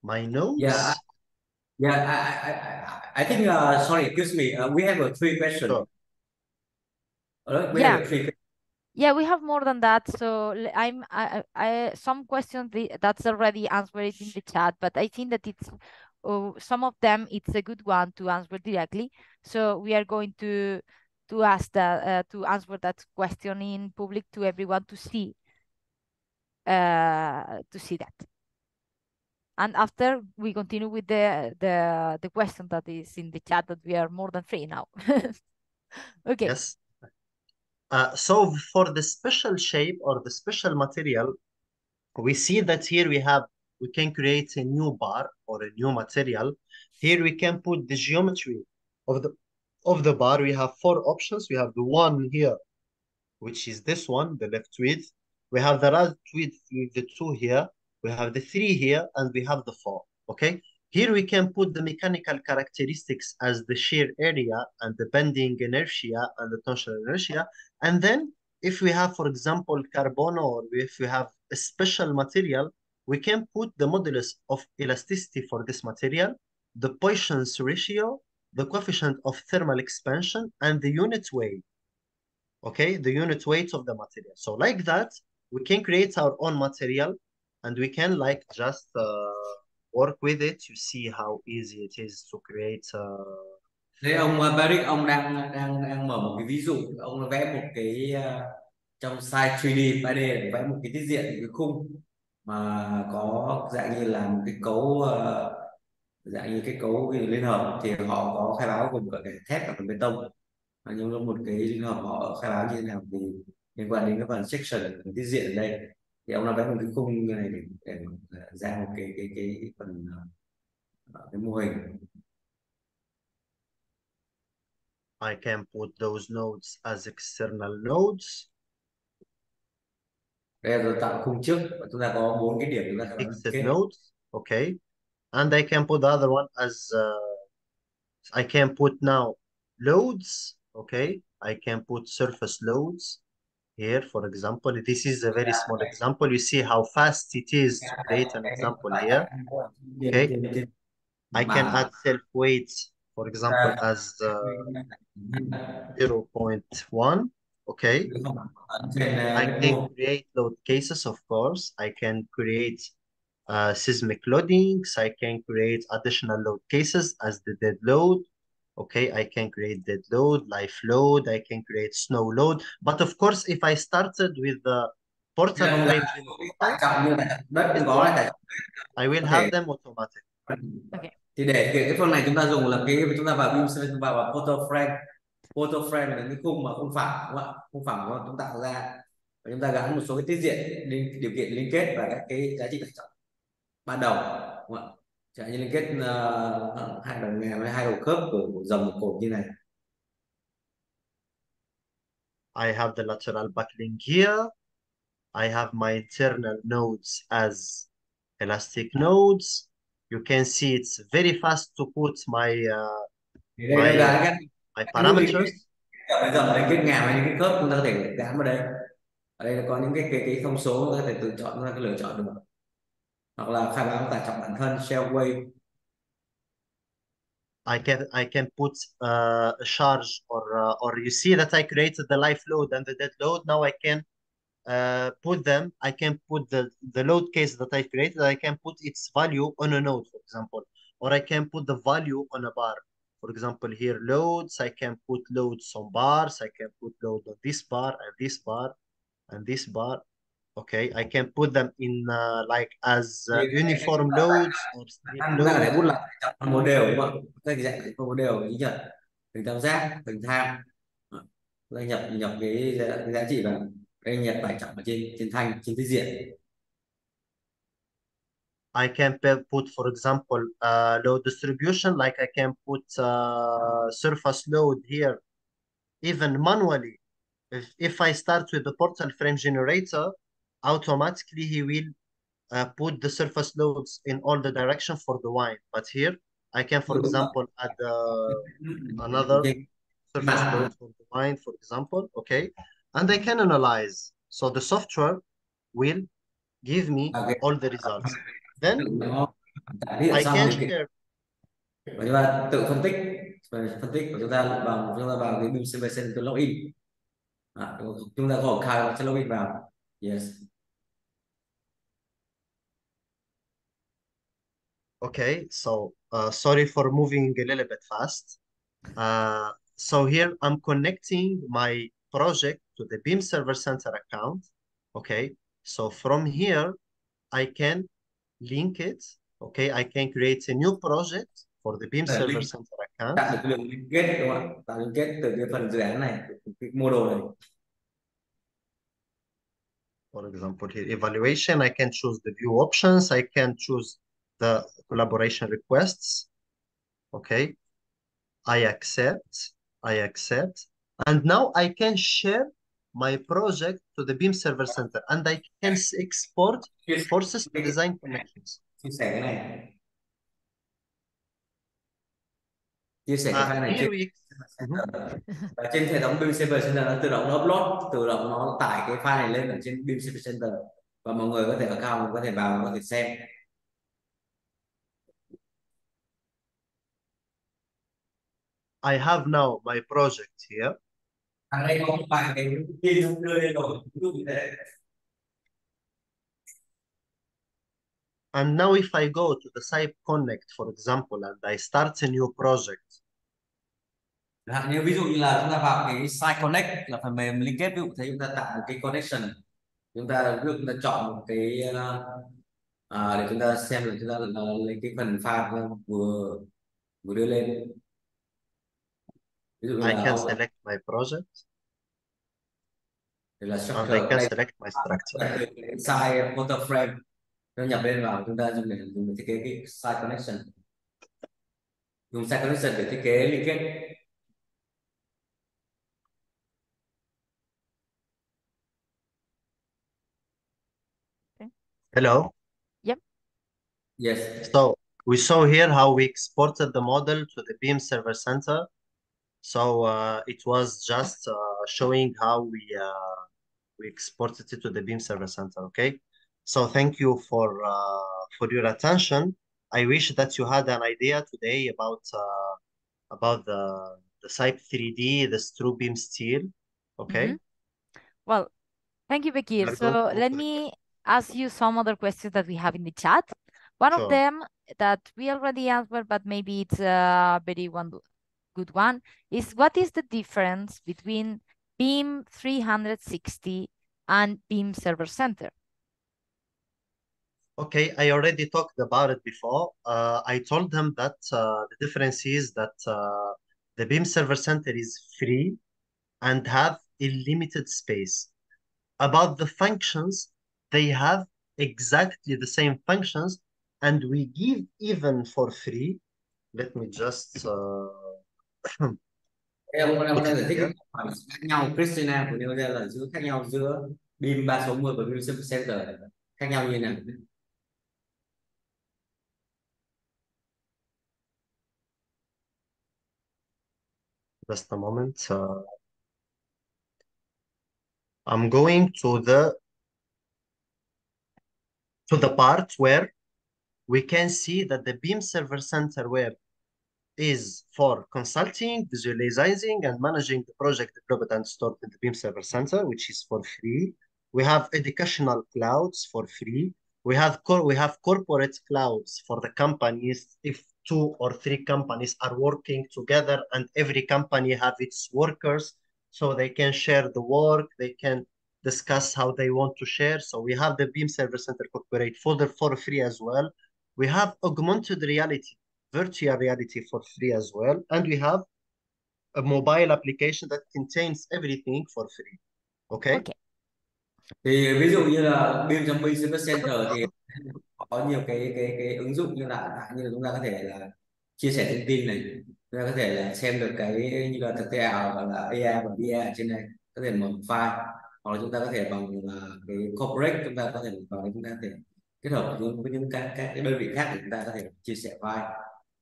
my notes. I think sorry, excuse me, we have a 3 questions. Sure. We have a 3. Yeah, we have more than that. So I some questions that's already answered in the chat, but I think that it's some of them it's a good one to answer directly. So we are going to to ask that to answer that question in public to everyone to see that. And after we continue with the question that is in the chat, that we are more than free now. Okay. Yes. So for the special shape or the special material, we see that here we can create a new bar or a new material. Here we can put the geometry of the bar. We have four options. We have the one here, which is this one, the left width. We have the right width with the two here. We have the three here, and we have the four. Okay. Here we can put the mechanical characteristics as the shear area and the bending inertia and the torsional inertia. And then if we have, for example, carbon, or if we have a special material, we can put the modulus of elasticity for this material, the Poisson's ratio, the coefficient of thermal expansion, and the unit weight. Okay, the unit weight of the material. So like that, we can create our own material, and we can like just work with it. You see how easy it is to create. Thế ông Patrick, ông đang đang đang mở một cái ví dụ, ông vẽ một cái trong Cype 3D 3D vẽ một cái tiết diện, một cái khung mà có dạng như là một cái cấu dạng như cái cấu cái liên hợp, thì họ có khai báo gồm cả cái thép và phần bê tông. Nhưng mà một cái liên hợp họ khai báo như thế nào thì liên quan đến cái phần section, phần tiết diện ở đây, thì ông đã vẽ một cái khung như này để ra một cái phần cái mô hình. I can put those nodes as external nodes. Đây là tạo khung trước, và chúng ta có bốn cái điểm chúng ta sẽ Fixed kết. nodes, okay. And I can put the other one as I can put now loads, okay. I can put surface loads here, for example. This is a very small example. You see how fast it is to create an example here, okay. I can add self weights, for example, as 0.1, okay. I can create load cases, of course. I can create seismic loadings. I can create additional load cases as the dead load. Okay, I can create dead load, life load. I can create snow load. But of course, if I started with the portal frame generator, I will have them automatic. Okay. Thì để cái phần này chúng ta dùng là cái chúng ta vào beam simulation, vào photo frame. Photo frame là cái khung mà không phẳng, đúng không ạ? Khung phẳng mà chúng ta tạo ra, và chúng ta gắn một số cái tiết diện điều kiện liên kết và các cái giá trị tải trọng ban đầu, đúng không ạ? Chẳng hạn như liên kết hai đầu nghèo với hai đầu khớp của dòng một cột như này. I have the lateral buckling here. I have my internal nodes as elastic nodes. You can see it's very fast to put my Thì đây nó gắn my các cái liên parameters. kết dòng liên kết ngàm hay liên kết khớp, chúng ta có thể gắn vào đây. Ở đây có những cái thông số chúng ta có thể tự chọn, chúng ta có lựa chọn được, hoặc là khai báo tải trọng bản thân shell weight. I can put a charge, or you see that I created the life load and the dead load. Now I can put them. I can put the load case that I created. I can put its value on a node, for example, or I can put the value on a bar. For example, here loads. I can put loads on bars. I can put load on this bar and this bar and this bar. Okay, I can put them in like as uniform loads or strip Chúng ta có thể loads. bút lại tải trọng phân bố đều, đúng không? Các dạng phân bố đều như nhận hình tam giác, hình thang. Chúng ta nhập cái giá trị vào đây, nhập tải trọng ở trên trên thanh, trên tiết diện. I can put, for example, load distribution, like I can put surface load here, even manually. If I start with the portal frame generator, automatically he will put the surface loads in all the direction for the wine. But here, I can, for example, add another surface load for the wine, for example, okay? And I can analyze. So the software will give me all the results. Then I can share. Và chúng ta tự phân tích, của chúng ta vào cái beam simulation, tôi login. Chúng ta có khai sẽ login vào. Yes. Okay, so sorry for moving a little bit fast. So here I'm connecting my project to the Beam Server Center account. Okay. So from here, I can link it. Okay. I can create a new project for the Beam Là Server link Center account. tạo được cái đường liên kết đúng không ạ? Tạo liên kết từ cái phần dự án này, cái model này. For example, here evaluation, I can choose the view options. I can choose the collaboration requests. Okay. I accept. I accept. And now I can share my project to the Beam Server Center and I can export Chia forces to sẻ design connections. chia sẻ cái này, chia sẻ cái file này Here trên we Mhm. và trên hệ thống Beam Server Center nó tự động nó upload, tự động nó tải cái file này lên ở trên Beam Server Center và mọi người có thể account có thể vào có thể xem. I have now my project here. Ở đây có một vài cái thông tin nó đưa lên rồi, ví dụ như thế. And now if I go to the Cype Connect, for example, and I start a new project, Như ví dụ như là chúng ta vào cái Site Connect là phần mềm liên kết, ví dụ thế chúng ta tạo một cái connection, chúng ta ví dụ chúng ta chọn một cái để chúng ta xem là chúng ta lấy cái phần file vừa vừa đưa lên, ví dụ như I là can select my project đây là and I structure, can đây select my structure. là cái size photo frame nó nhập lên vào chúng ta dùng để thiết kế cái site connection, dùng site connection để thiết kế liên kết. Okay. Hello. Yep. Yes. So we saw here how we exported the model to the Beam Server Center. So it was just showing how we exported it to the Beam Server Center. Okay. So thank you for your attention. I wish that you had an idea today about the Cype 3D, the True Beam Steel. Okay. Well, thank you, We Bekir. are So going to let me ask you some other questions that we have in the chat. One of sure. them that we already answered, but maybe it's a very good one, is what is the difference between Beam 360 and Beam Server Center? Okay, I already talked about it before. I told them that the difference is that the Beam Server Center is free and have a limited space. About the functions, they have exactly the same functions, and we give even for free. Let me just Em put đang it giải thích here. cái khoảng khác nhau, Christina của nêu ra là giữa khác nhau giữa Beam 360 và Beam Center khác nhau như thế nào? Just a moment. I'm going to the part where we can see that the Beam Server Center where is for consulting, visualizing, and managing the project developed and stored in the Beam Server Center, which is for free. We have educational clouds for free. We have corporate clouds for the companies. If 2 or 3 companies are working together and every company have its workers, so they can share the work, they can discuss how they want to share. So we have the Beam Server Center Corporate folder for free as well. We have augmented reality, virtual reality for free as well. And we have a mobile application that contains everything for free. Okay? Okay. Thì ví dụ như là Beam trong Beam Service Center thì có nhiều cái ứng dụng như là chúng ta có thể là chia sẻ thông tin này, chúng ta có thể là xem được cái như là thực tế ảo và là AR và VR ở trên này, có thể mở file, hoặc là chúng ta có thể bằng cái corporate chúng ta có thể vào đây, chúng ta có thể kết hợp với những các cái đơn vị khác để chúng ta có thể chia sẻ file,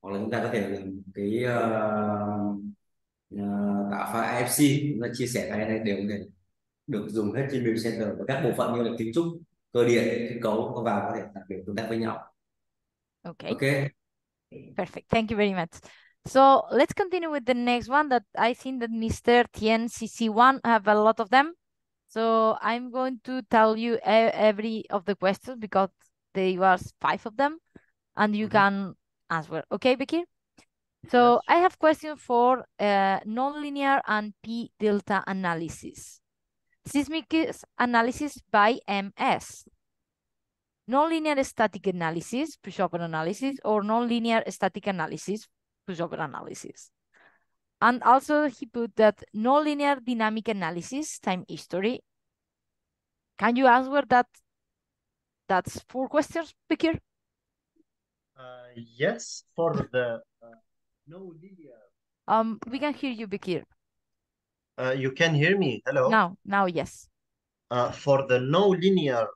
hoặc là chúng ta có thể làm cái tạo file AFC, chúng ta chia sẻ cái này đều có thể được dùng hết trên Build Center, và các bộ phận như là kiến trúc, cơ điện, kết cấu có vào có thể làm việc tương tác với nhau. Okay. Okay. Perfect. Thank you very much. So let's continue with the next one that I think that Mr. Tien CC1 have a lot of them. So I'm going to tell you every of the questions because there was 5 of them and you can answer. Okay, Bekir? So I have question for nonlinear and P delta analysis. Seismic analysis by MS. Nonlinear static analysis, pushover analysis, or nonlinear static analysis, pushover analysis. And also he put that nonlinear dynamic analysis, time history. Can you answer that? That's 4 questions, Bekir? Yes, for the no linear. We can hear you, Bekir. You can hear me. Hello. Now, yes. For the no linear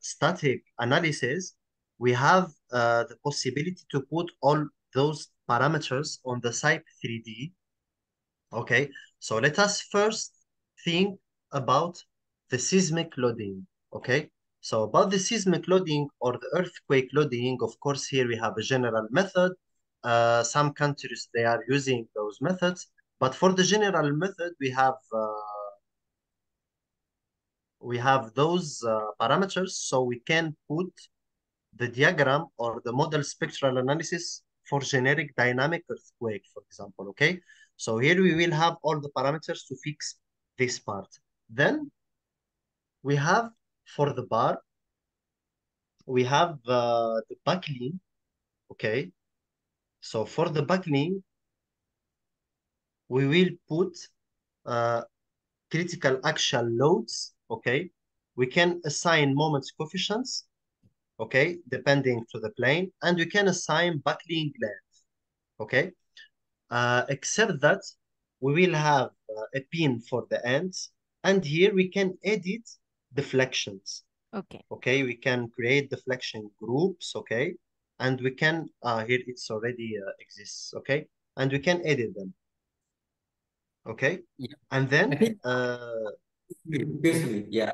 static analysis, we have the possibility to put all those parameters on the Cype 3D. Okay, so let us first think about the seismic loading. Okay, so about the seismic loading or the earthquake loading, of course, here we have a general method. Some countries, they are using those methods, but for the general method, we have those parameters, so we can put the diagram or the model spectral analysis for generic dynamic earthquake, for example, okay? So here we will have all the parameters to fix this part. Then we have for the bar, we have the buckling, okay? So for the buckling, we will put uh, critical axial loads, okay? We can assign moments coefficients, okay, depending to the plane, and we can assign buckling length, okay? Except that we will have a pin for the ends, and here we can edit deflections. Okay. Okay, we can create deflection groups, okay, and we can, here it's already exists, okay, and we can edit them, okay, Yeah. and I then, think yeah.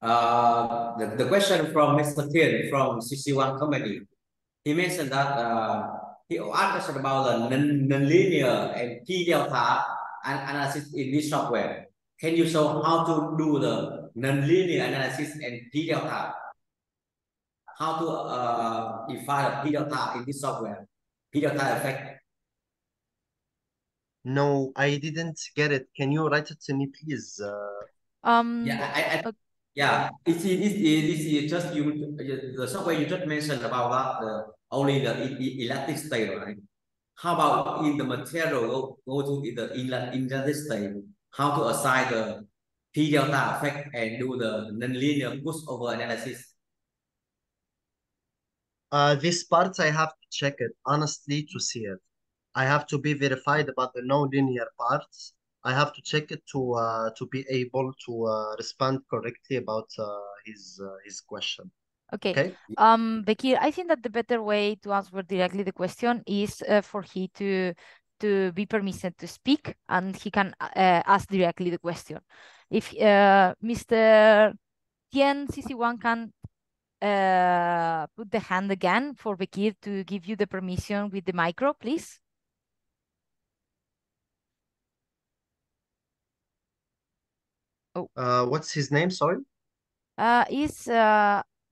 The question from Mr. Thiết from CC1 company, he mentioned that he asked us about the nonlinear and P delta analysis in this software. Can you show how to do the nonlinear analysis and P delta? How to define the P delta in this software? P delta effect. no, I didn't get it. Can you write it to me, please? Yeah, yeah, it's just the software you just mentioned about that only the elastic state, right? How about in the material go to the elastic state? How to assign the P delta effect and do the nonlinear pushover analysis? This part I have to check it honestly to see it. I have to be verified about the non-linear parts. I have to check it to be able to respond correctly about his question. Okay. Okay. Bekir, I think that the better way to answer directly the question is for he to be permitted to speak, and he can ask directly the question. If Mr. Tien CC1 can put the hand again for Bekir to give you the permission with the micro, please. Oh. What's his name? Sorry. Is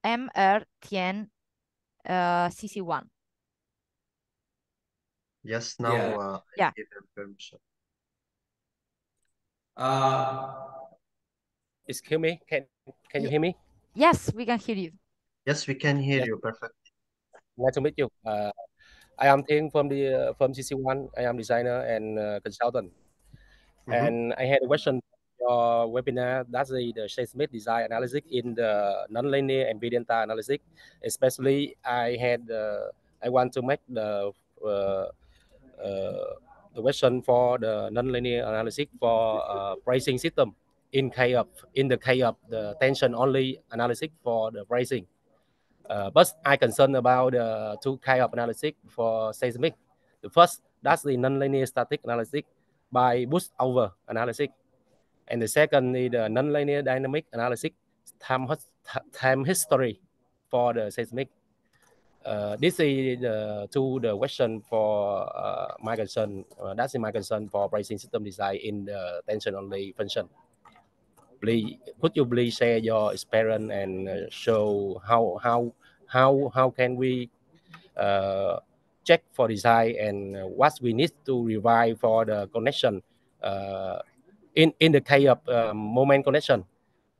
MR Tien CC1. Yes. Now I Yeah. give him permission. Excuse me, can you hear me? Yes, we can hear you. Yes, we can hear Yes. you perfectly. Nice to meet you. I am Thiên from the from CC1. I am designer and consultant. And I had a question for your webinar. That's the seismic design analysis in the nonlinear and delta analysis. Especially, I want to make uh, the question for the nonlinear analysis for pricing system in the case of the tension only analysis for the pricing. But I concerned about the two kind of analysis for seismic. The first, that's the nonlinear static analysis by boost over analysis. And the second is the nonlinear dynamic analysis, time history for the seismic. This is the question for my concern. That's my concern for pricing system design in the tension only function. Could you please share your experience and show how can we check for design and what we need to revise for the connection in the case of moment connection.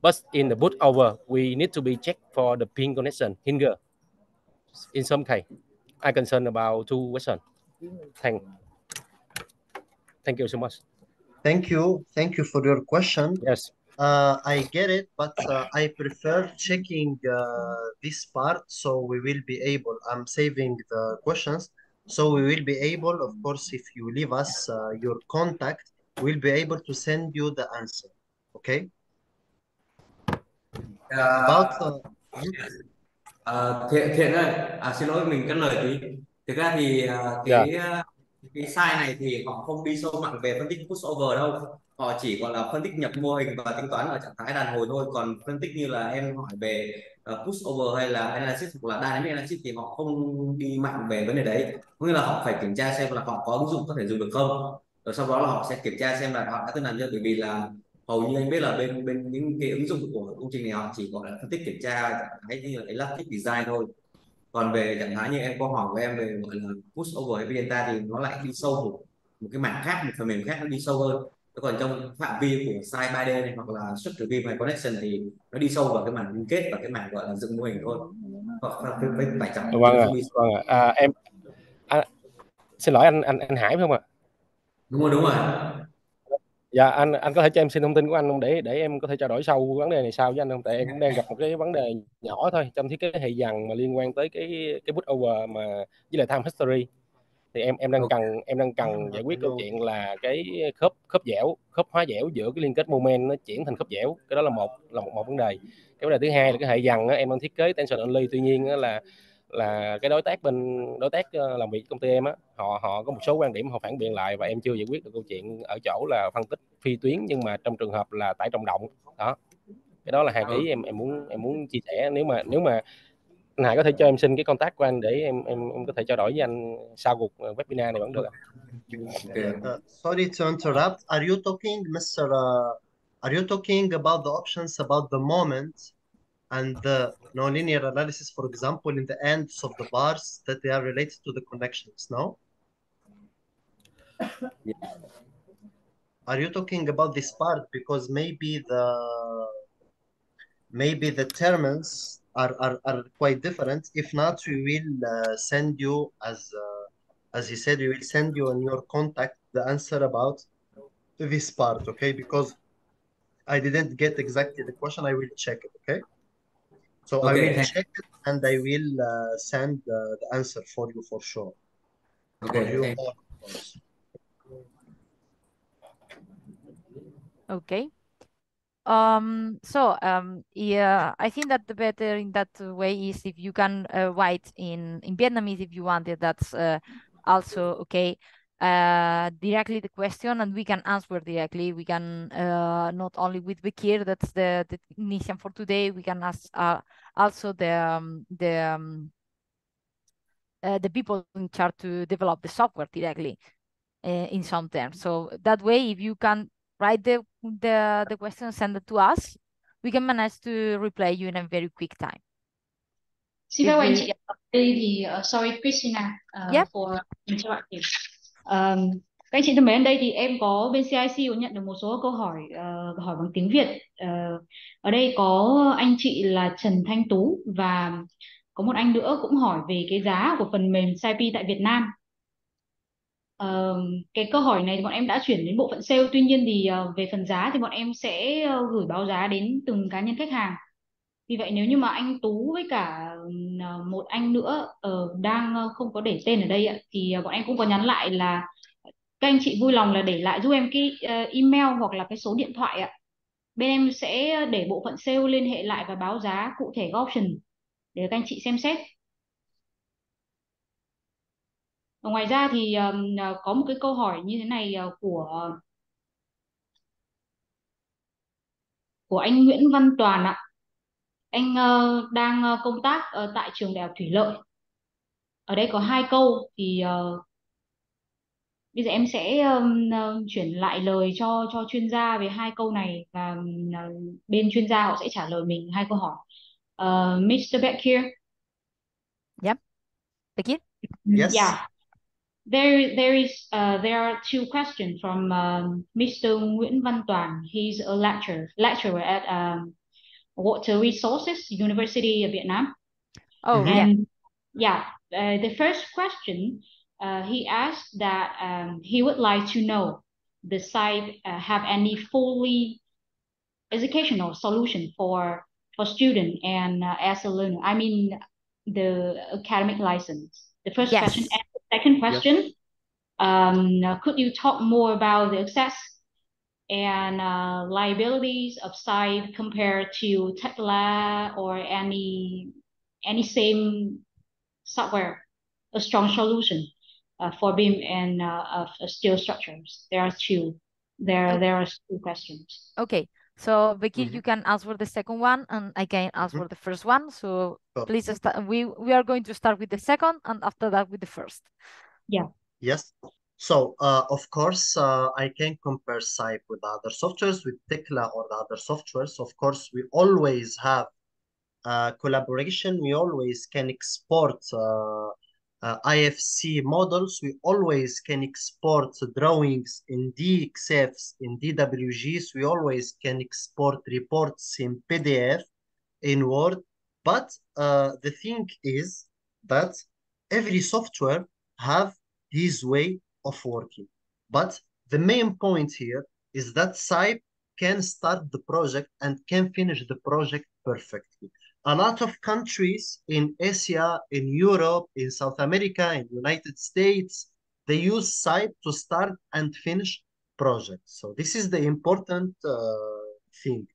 But in the boot over, we need to be checked for the pin connection hinger. In some case, I concerned about two questions. Thank you so much. Thank you. Thank you for your question. Yes. I get it, but I prefer checking this part so we will be able. I'm saving the questions so we will be able, of course, if you leave us your contact, we'll be able to send you the answer. Okay? About mhm. Thiện ơi, xin lỗi mình cắt lời tí. Thực ra thì Yeah. cái site này thì họ không đi sâu nặng về phân tích pushover đâu. Họ chỉ gọi là phân tích nhập mô hình và tính toán ở trạng thái đàn hồi thôi. Còn phân tích như là em hỏi về pushover hay là analysis hoặc là dynamic analysis thì họ không đi mạnh về vấn đề đấy. Có nghĩa là họ phải kiểm tra xem là họ có ứng dụng có thể dùng được không. Rồi sau đó là họ sẽ kiểm tra xem là họ đã từng làm chưa, bởi vì là hầu như anh biết là bên những cái ứng dụng của công trình này họ chỉ gọi là phân tích kiểm tra trạng thái như là elastic design thôi. Còn về trạng thái như em có hỏi của em về gọi là push over hay delta thì nó lại đi sâu một cái mảng khác, một phần mềm khác nó đi sâu hơn. Còn trong phạm vi của Cype 3D này hoặc là structure beam hay connection thì nó đi sâu vào cái mảng liên kết và cái mảng gọi là dựng mô hình thôi. Hoặc là với tải trọng Vâng ạ. không đi sâu. Vâng ạ. Em xin lỗi anh Hải phải không ạ? Đúng rồi. Dạ anh có thể cho em xin thông tin của anh không để em có thể trao đổi sâu vấn đề này sau với anh không? Tại em cũng đang gặp một cái vấn đề nhỏ thôi trong thiết kế hệ dàn mà liên quan tới cái boot over mà với lại time history. Thì em đang cần giải quyết câu chuyện là cái khớp dẻo, khớp hóa dẻo giữa cái liên kết moment nó chuyển thành khớp dẻo. Cái đó là một vấn đề. Cái vấn đề thứ hai là cái hệ dàn em đang thiết kế tension only, tuy nhiên là cái đối tác làm việc công ty em á, họ có một số quan điểm họ phản biện lại và em chưa giải quyết được câu chuyện ở chỗ là phân tích phi tuyến nhưng mà trong trường hợp là tải trọng động đó. Cái đó là hai cái ý em muốn chia sẻ. Nếu mà anh Hải có thể cho em xin cái contact của anh để em có thể trao đổi với anh sau cuộc webinar này vẫn được ạ? Sorry to interrupt. Are you talking, Mr. Are you talking about the options about the moment and the nonlinear analysis, for example, in the ends of the bars that they are related to the connections? No? Are you talking about this part because maybe the terms are quite different? If not, we will send you as you said, we will send you on your contact the answer about this part, okay? Because I didn't get exactly the question. I will check it, okay? So I will check it and I will send the answer for you for sure. For you all, of course. Okay. Yeah, I think that the better in that way is if you can write in Vietnamese if you want it. That's also okay. Directly the question, and we can answer directly. We can not only with Bekir, that's the technician for today. We can ask also the people in charge to develop the software directly in some terms. So that way, if you can write the question, send it to us, we can manage to reply you in a very quick time. Xin phép anh chị ở đây thì sorry Christina Yep. for interrupting. Các anh chị thân mến, ở đây thì em có bên CIC có nhận được một số câu hỏi hỏi bằng tiếng Việt. Ở đây có anh chị là Trần Thanh Tú và có một anh nữa cũng hỏi về cái giá của phần mềm Cype tại Việt Nam. Cái câu hỏi này thì bọn em đã chuyển đến bộ phận sale, tuy nhiên thì về phần giá thì bọn em sẽ gửi báo giá đến từng cá nhân khách hàng. Vì vậy nếu như mà anh Tú với cả một anh nữa đang không có để tên ở đây ạ, thì bọn em cũng có nhắn lại là các anh chị vui lòng là để lại giúp em cái email hoặc là cái số điện thoại ạ. Bên em sẽ để bộ phận sale liên hệ lại và báo giá cụ thể các option để các anh chị xem xét. Ngoài ra thì có một cái câu hỏi như thế này của anh Nguyễn Văn Toàn ạ. Anh đang công tác tại trường Đại học Thủy Lợi. Ở đây có 2 câu thì bây giờ em sẽ chuyển lại lời cho chuyên gia về 2 câu này và bên chuyên gia họ sẽ trả lời mình 2 câu hỏi. Mr. Beck here. Yep. Bekir? Yes. Yeah. there are two questions from Mr. Nguyễn Văn Toàn. He's a lecturer at Water Resources University of Vietnam. Oh, yeah. And yeah, the first question he asked that he would like to know the site have any fully educational solution for student and as a learner. I mean the academic license. The first question. Yes. And the second question, could you talk more about the access and liabilities of Cype compared to Tesla or any same software, a strong solution for beam and of steel structures? There are two. There are two questions. Okay. So Becky, Mhm. you can answer the second one, and I can answer the first one. So Sure. please start. We are going to start with the second, and after that with the first. Yeah. Yes. So, of course, I can compare Cype with other softwares, with Tekla or the other softwares. Of course, we always have collaboration. We always can export IFC models. We always can export drawings in DXFs, in DWGs. We always can export reports in PDF, in Word. But the thing is that every software have his way of working. But the main point here is that Cype can start the project and can finish the project perfectly. A lot of countries in Asia, in Europe, in South America, in United States, they use Cype to start and finish projects. So this is the important thing.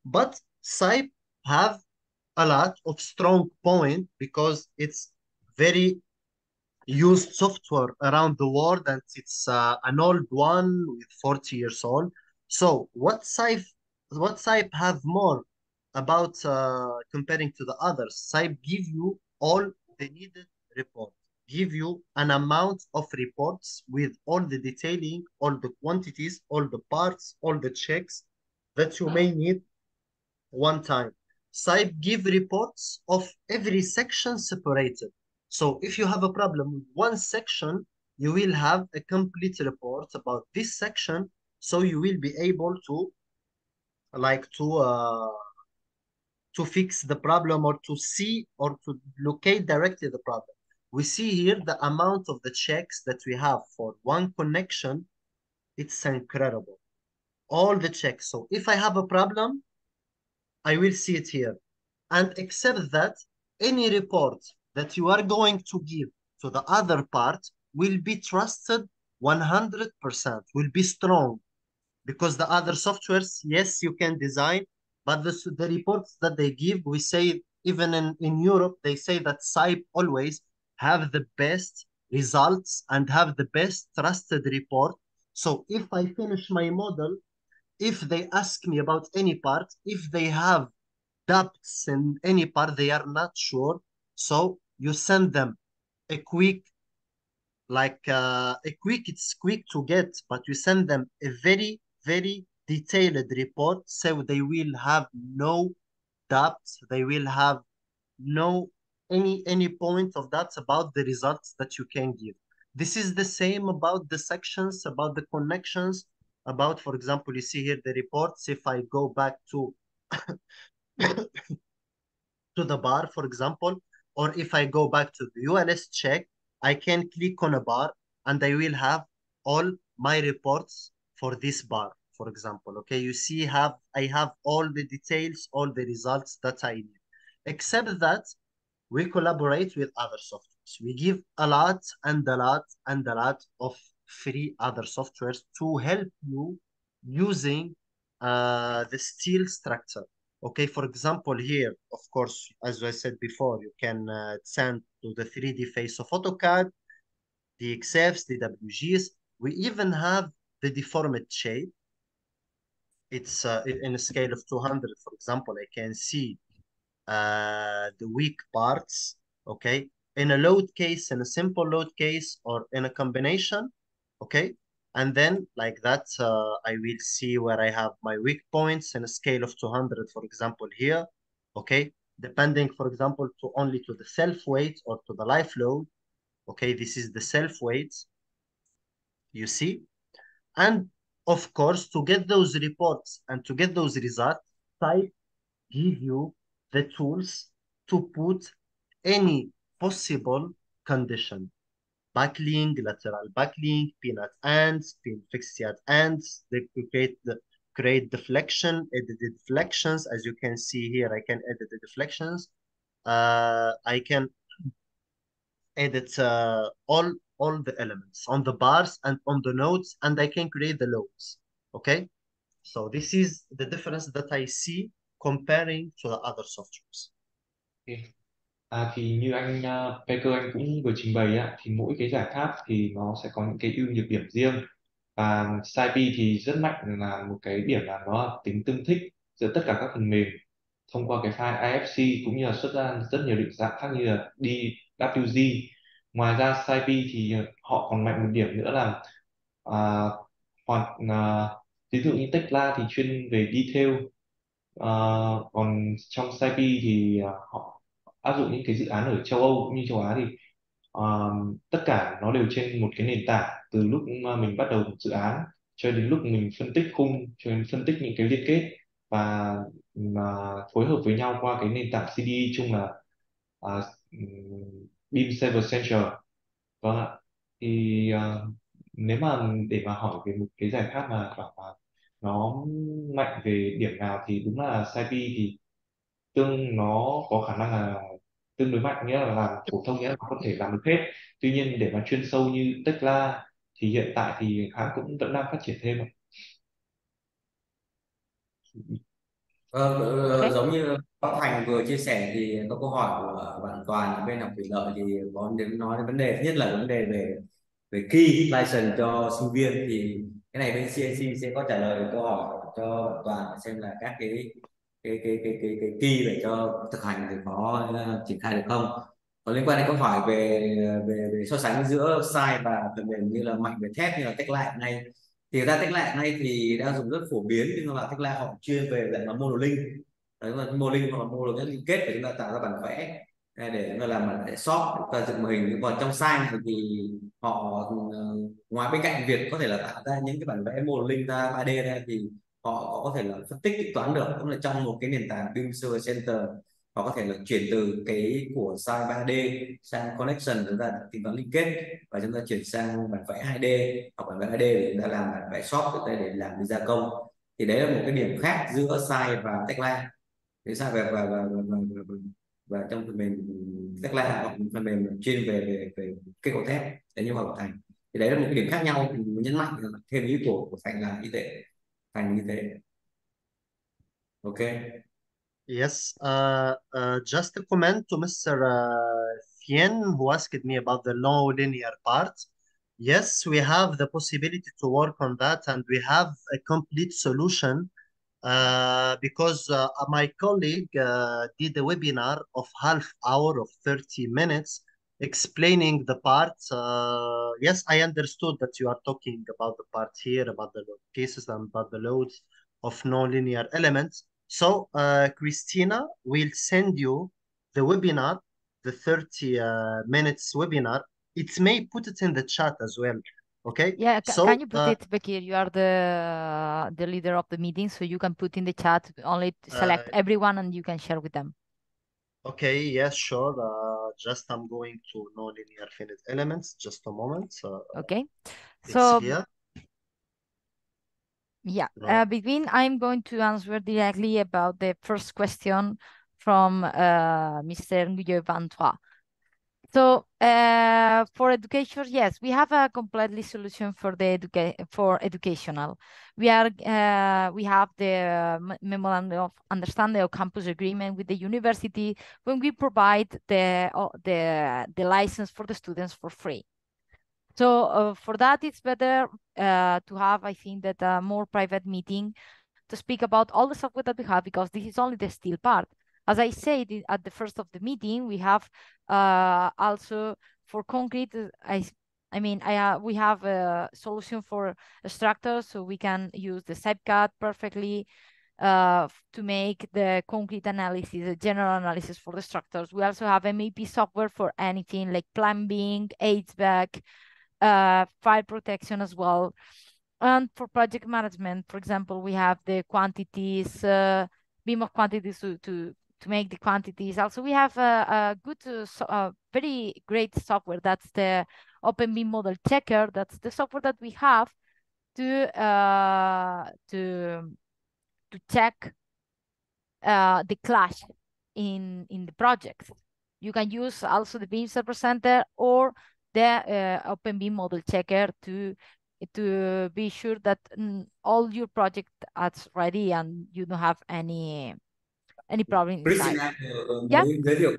But Cype have a lot of strong point because it's very used software around the world and it's an old one with 40 years old. So what Cype have more about comparing to the others? Cype give you all the needed report, give you an amount of reports with all the detailing, all the quantities, all the parts, all the checks that you may need one time. Cype give reports of every section separated. So if you have a problem with one section, you will have a complete report about this section. So you will be able to like to fix the problem or to see or to locate directly the problem. We see here the amount of the checks that we have for one connection. It's incredible. All the checks. So if I have a problem, I will see it here. And except that, any report that you are going to give to the other part will be trusted 100%, will be strong. Because the other softwares, yes, you can design, but the reports that they give, we say, even in Europe, they say that Cype always have the best results and have the best trusted report. So if I finish my model, if they ask me about any part, if they have doubts in any part, they are not sure. So you send them a quick, it's quick to get, but you send them a very, very detailed report. So they will have no doubts. They will have no any point of doubts about the results that you can give. This is the same about the sections, about the connections, about, for example, you see here the reports. If I go back to to the bar, for example, or if I go back to the ULS check, I can click on a bar and I will have all my reports for this bar, for example. Okay, you see, I have all the details, all the results that I need. Except that we collaborate with other softwares. We give a lot and a lot and a lot of free other softwares to help you using the steel structure. Okay, for example, here, of course, as I said before, you can send to the 3D face of AutoCAD, the XFs, the WGs. We even have the deformed shape. It's in a scale of 200, for example, I can see the weak parts, okay, in a load case, in a simple load case, or in a combination, okay, and then like that, I will see where I have my weak points in a scale of 200, for example, here, okay, depending, for example, to only to the self weight or to the life load, okay, this is the self weight, You see? And of course, to get those reports and to get those results, Cype give you the tools to put any possible condition. Backlink, lateral backlink, peanut ends, pin fixed ends. They create deflection, edit the deflections. As you can see here, I can edit the deflections. I can edit all the elements on the bars and on the nodes, and I can create the loads. Okay, so this is the difference that I see comparing to the other softwares. Thì như anh Baker anh cũng vừa trình bày thì mỗi cái giải pháp thì nó sẽ có những cái ưu nhược điểm riêng, và Cype thì rất mạnh là một cái điểm là nó tính tương thích giữa tất cả các phần mềm thông qua cái file IFC, cũng như là xuất ra rất nhiều định dạng khác như là DWG. Ngoài ra Cype thì họ còn mạnh một điểm nữa là à, ví dụ như Tekla thì chuyên về detail, còn trong Cype thì họ áp dụng những cái dự án ở châu Âu cũng như châu Á, thì tất cả nó đều trên một cái nền tảng, từ lúc mà mình bắt đầu một dự án cho đến lúc mình phân tích khung, cho đến phân tích những cái liên kết và mà phối hợp với nhau qua cái nền tảng CDE chung là Beam Server Central. Vâng ạ. Thì nếu mà để mà hỏi về một cái giải pháp mà bảo là nó mạnh về điểm nào thì đúng là Cype thì nó có khả năng là tương đối mạnh, nghĩa là làm phổ thông, nghĩa là có thể làm được hết. Tuy nhiên để mà chuyên sâu như Tekla thì hiện tại thì hãng cũng vẫn đang phát triển thêm. Okay. Giống như bác Thành vừa chia sẻ thì có câu hỏi của bạn Toàn ở bên học thủy lợi thì có nói đến vấn đề thứ nhất là vấn đề về về key license cho sinh viên, thì cái này bên CNC sẽ có trả lời câu hỏi cho bạn Toàn xem là các cái key để cho thực hành thì có triển khai được không. Còn liên quan đến câu hỏi về về so sánh giữa Cype và phần mềm như là mạnh về thép như là Tekla hiện nay, thì ra Tekla hiện nay thì đang dùng rất phổ biến, nhưng mà Tekla họ chuyên về dạng là monolink. Đấy là monolink hoặc là monolink liên kết để chúng ta tạo ra bản vẽ để chúng ta làm bản vẽ shop, chúng ta dựng mô hình. Nhưng còn trong Cype này thì họ ngoài bên cạnh việc có thể là tạo ra những cái bản vẽ monolink ra 3D ra, thì họ có thể là phân tích tính toán được, cũng là trong một cái nền tảng Beam Server Center họ có thể là chuyển từ cái của size 3D sang connection, chúng ta tính toán liên kết, và chúng ta chuyển sang bản vẽ 2D hoặc bản vẽ 2D để chúng ta làm bản vẽ shop để làm cái gia công. Thì đấy là một cái điểm khác giữa Cype và Tekla. Thế sao và trong phần mềm Tekla hoặc phần mềm chuyên về kết cấu thép để như Hoàng Thành, thì đấy là một cái điểm khác nhau. Thì nhấn mạnh thêm ý của Thành là y tế, Thành y tế. Ok. Yes, just a comment to Mr. Thien, who asked me about the low linear part. Yes, we have the possibility to work on that, and we have a complete solution because my colleague did a webinar of half hour of 30 minutes explaining the parts. Yes, I understood that you are talking about the part here, about the cases and about the loads of non-linear elements. So Christina will send you the webinar, the 30 minutes webinar. It may put it in the chat as well. Okay. Yeah, So can you put it, Bekir? You are the leader of the meeting, so you can put in the chat. Only select everyone, and you can share with them. Okay. Yes, sure. Just I'm going to non-linear finite elements. Just a moment. Okay. It's So here. yeah, No. between I'm going to answer directly about the first question from Mr. Nguyen Van Trois. So for education, yes, we have a completely solution for the educational. We have the memorandum of understanding of campus agreement with the university when we provide the license for the students for free. So for that, it's better to have, I think, that a more private meeting to speak about all the software that we have, because this is only the steel part. As I said at the first of the meeting, we have also for concrete. We have a solution for structures, so we can use the Cype perfectly to make the concrete analysis, the general analysis for the structures. We also have MAP software for anything like plumbing, HVAC, file protection as well. And for project management, for example, we have the quantities, beam of quantities to make the quantities. Also, we have a good, very great software. That's the Open Beam Model Checker. That's the software that we have to check the clash in the project. You can use also the Beam Server Center or the Open Beam Model Checker to be sure that all your project is ready and you don't have any problem inside. Christina Yeah. mới giới thiệu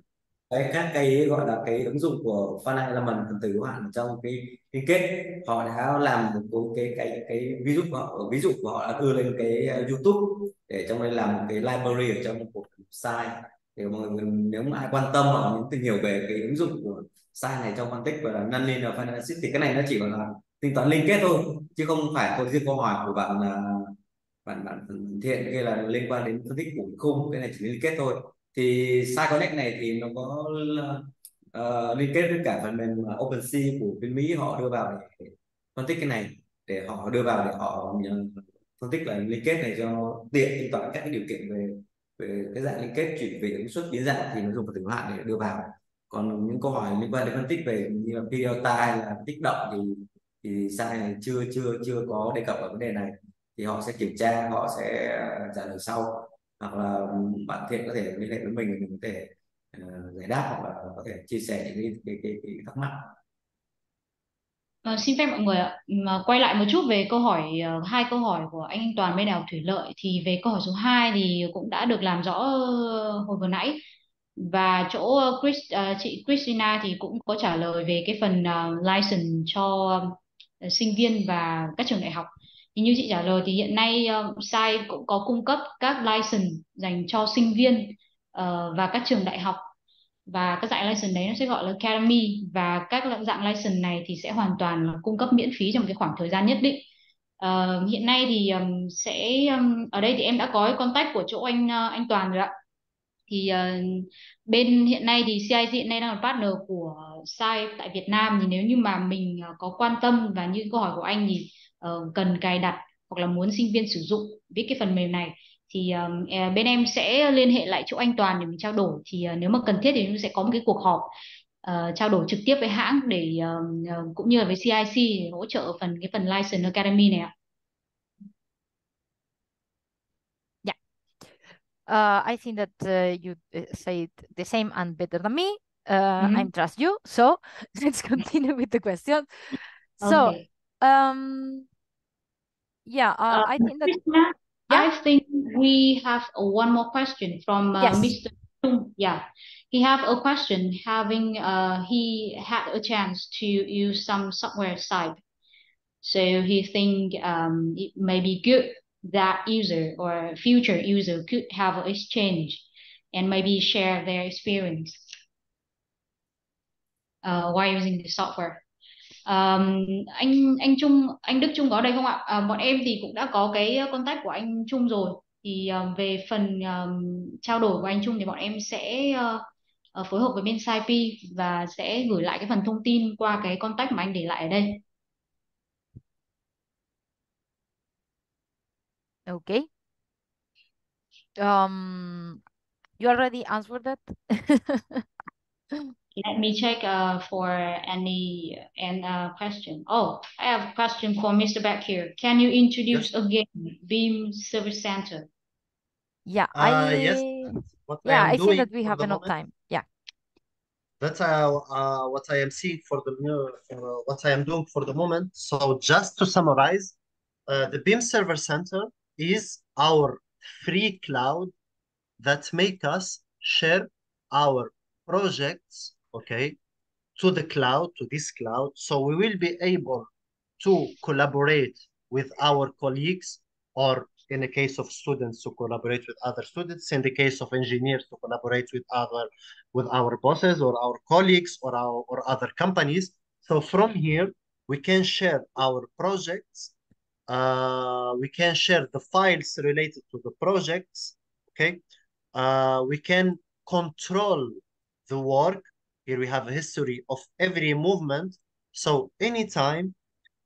các cái gọi là cái ứng dụng của Finite Element phần tử hữu hạn trong cái liên kết. Họ đã làm một cái ví dụ của họ đã đưa lên cái YouTube để trong đây làm một cái library ở trong một site. Để mọi người, nếu mà ai quan tâm hoặc muốn tìm hiểu về cái ứng dụng của site này trong context gọi là nonlinear finite analysis thì cái này nó chỉ gọi là tính toán liên kết thôi, chứ không phải có riêng câu hỏi của bạn bạn Thiện kia là liên quan đến phân tích của khung. Cái này chỉ liên kết thôi. Thì Cype Connect này thì nó có liên kết với cả phần mềm OpenSea của bên Mỹ, họ đưa vào để phân tích cái này, để họ đưa vào để họ phân tích là liên kết này cho tiện tính toán các cái điều kiện về cái dạng liên kết, chuyển về ứng suất biến dạng thì nó dùng phần tử hữu hạn để đưa vào. Còn những câu hỏi liên quan đến phân tích về như là pi delta hay là phân tích động thì Cype này chưa có đề cập ở vấn đề này, thì họ sẽ kiểm tra, họ sẽ trả lời sau, hoặc là bạn Thiện có thể liên hệ với mình có thể giải đáp hoặc là có thể chia sẻ những cái thắc mắc. Xin phép mọi người ạ, mà quay lại một chút về câu hỏi, hai câu hỏi của anh Toàn bên Đại học Thủy Lợi. Thì về câu hỏi số 2 thì cũng đã được làm rõ hồi vừa nãy, và chỗ chị Christina thì cũng có trả lời về cái phần license cho sinh viên và các trường đại học. Thì như chị trả lời thì hiện nay Cype cũng có cung cấp các license dành cho sinh viên và các trường đại học, và các dạng license đấy nó sẽ gọi là academy, và các dạng license này thì sẽ hoàn toàn là cung cấp miễn phí trong một cái khoảng thời gian nhất định. Hiện nay thì ở đây thì em đã có contact của chỗ anh Toàn rồi ạ. Thì bên hiện nay thì CIC hiện nay đang là partner của Cype tại Việt Nam. Thì nếu như mà mình có quan tâm và như câu hỏi của anh thì cần cài đặt hoặc là muốn sinh viên sử dụng biết cái phần mềm này, thì bên em sẽ liên hệ lại chỗ anh Toàn để mình trao đổi. Thì nếu mà cần thiết thì chúng sẽ có một cái cuộc họp trao đổi trực tiếp với hãng để cũng như là với CIC để hỗ trợ cái phần License Academy này ạ. I think that you said the same and better than me. I trust you. So let's continue with the question. So, Okay. I think that. Christina, I think we have one more question from Yes. Mr. Chung. Yeah, he have a question. He had a chance to use some software site, so he think it may be good that user or future user could have an exchange and maybe share their experience while using the software. Anh Đức Trung có đây không ạ? Bọn em thì cũng đã có cái contact của anh Trung rồi. Thì về phần trao đổi của anh Trung thì bọn em sẽ phối hợp với bên Cype và sẽ gửi lại cái phần thông tin qua cái contact mà anh để lại ở đây. Okay. You already answered that. Let me check for any question. Oh, I have a question for Mr. Beck here. Can you introduce again Beam Service Center? Yeah, yes. What I I am think doing that we for have the enough moment, time. Yeah. that's what I am seeing for what I am doing for the moment. So just to summarize, the Beam Server Center is our free cloud that make us share our projects, okay, to the cloud, to this cloud. So we will be able to collaborate with our colleagues, or in the case of students, to collaborate with other students. In the case of engineers, to collaborate with our bosses or our colleagues or other companies. So from here, we can share our projects. We can share the files related to the projects. Okay. We can control the work. Here we have a history of every movement. So anytime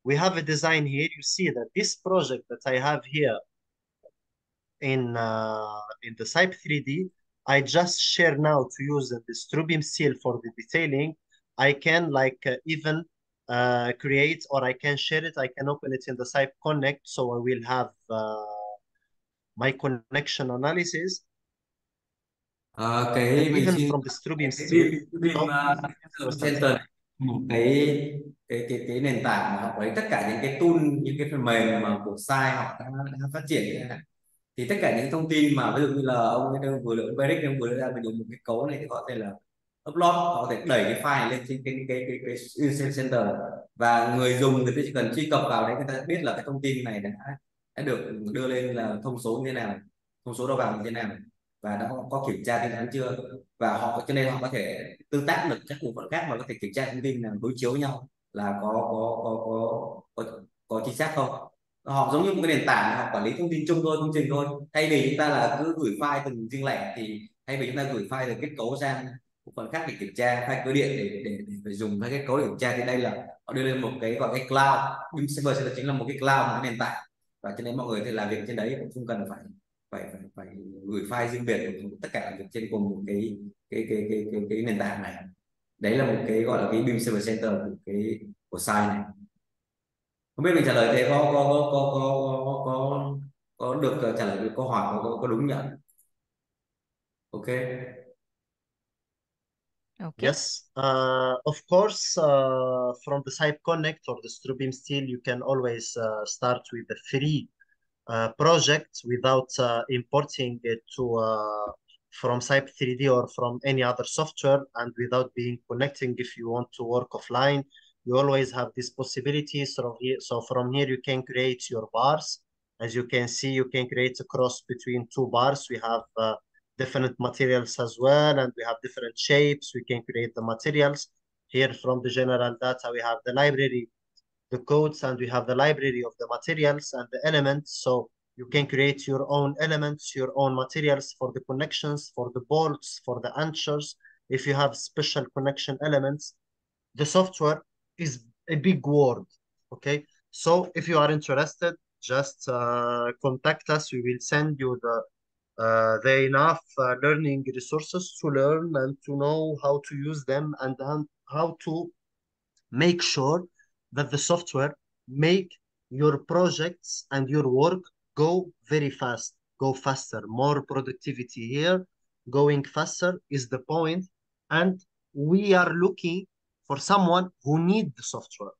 we have a design here, you see that this project that I have here in the Cype 3D, I just share now to use the Strubeam seal for the detailing. I can even create, or I can share it. I can open it in the Cype Connect, so I will have my connection analysis, Cái and mình even xin from the Strubeam cái seal. beam Oh, center một cái nền tảng mà họ lấy tất cả những cái tool, những cái phần mềm mà của Sai họ đã phát triển ra, thì tất cả những thông tin mà ví dụ như là ông ấy vừa lượng Eric ông vừa ra, ví dụ một cái cấu này thì có thể là upload, họ có thể đẩy cái file lên trên cái user center, và người dùng người ta chỉ cần truy cập vào đấy, người ta biết là cái thông tin này đã được đưa lên là thông số như thế nào, thông số đầu vào như thế nào, và đã có kiểm tra tin nhắn chưa, và họ cho nên họ có thể tương tác được các bộ phận khác mà có thể kiểm tra thông tin là đối chiếu nhau là có chính xác không. Họ giống như một cái nền tảng họ quản lý thông tin chung thôi, công trình thôi, thay vì chúng ta là cứ gửi file từng riêng lẻ, thì thay vì chúng ta gửi file từ kết cấu sang bộ phận khác để kiểm tra file cơ điện để phải dùng cái kết cấu để kiểm tra, thì đây là họ đưa lên một cái gọi cái cloud. BIM server sẽ chính là một cái cloud, một cái nền tảng, và cho nên mọi người có thể làm việc trên đấy cũng không cần phải gửi file riêng biệt, tất cả làm việc trên cùng một cái nền tảng này. Đấy là một cái gọi là cái BIM server center của Sai này. Không biết mình trả lời thế có được trả lời được câu hỏi, có đúng nhận? Ok. Okay. yes, of course, from the Cype Connect or the Strubeam Steel, you can always start with the free project without importing it to from Cype 3D or from any other software, and without being connecting. If you want to work offline, you always have this possibility. So from here, you can create your bars. As you can see, you can create a cross between two bars. We have different materials as well, and we have different shapes. We can create the materials. Here from the general data, we have the library, the codes, and we have the library of the materials and the elements. So you can create your own elements, your own materials for the connections, for the bolts, for the anchors. If you have special connection elements, the software is a big word. Okay. So if you are interested, just contact us. We will send you the enough learning resources to learn and to know how to use them, and how to make sure that the software make your projects and your work go very fast, go faster, more productivity here. Going faster is the point, and we are looking for someone who need the software,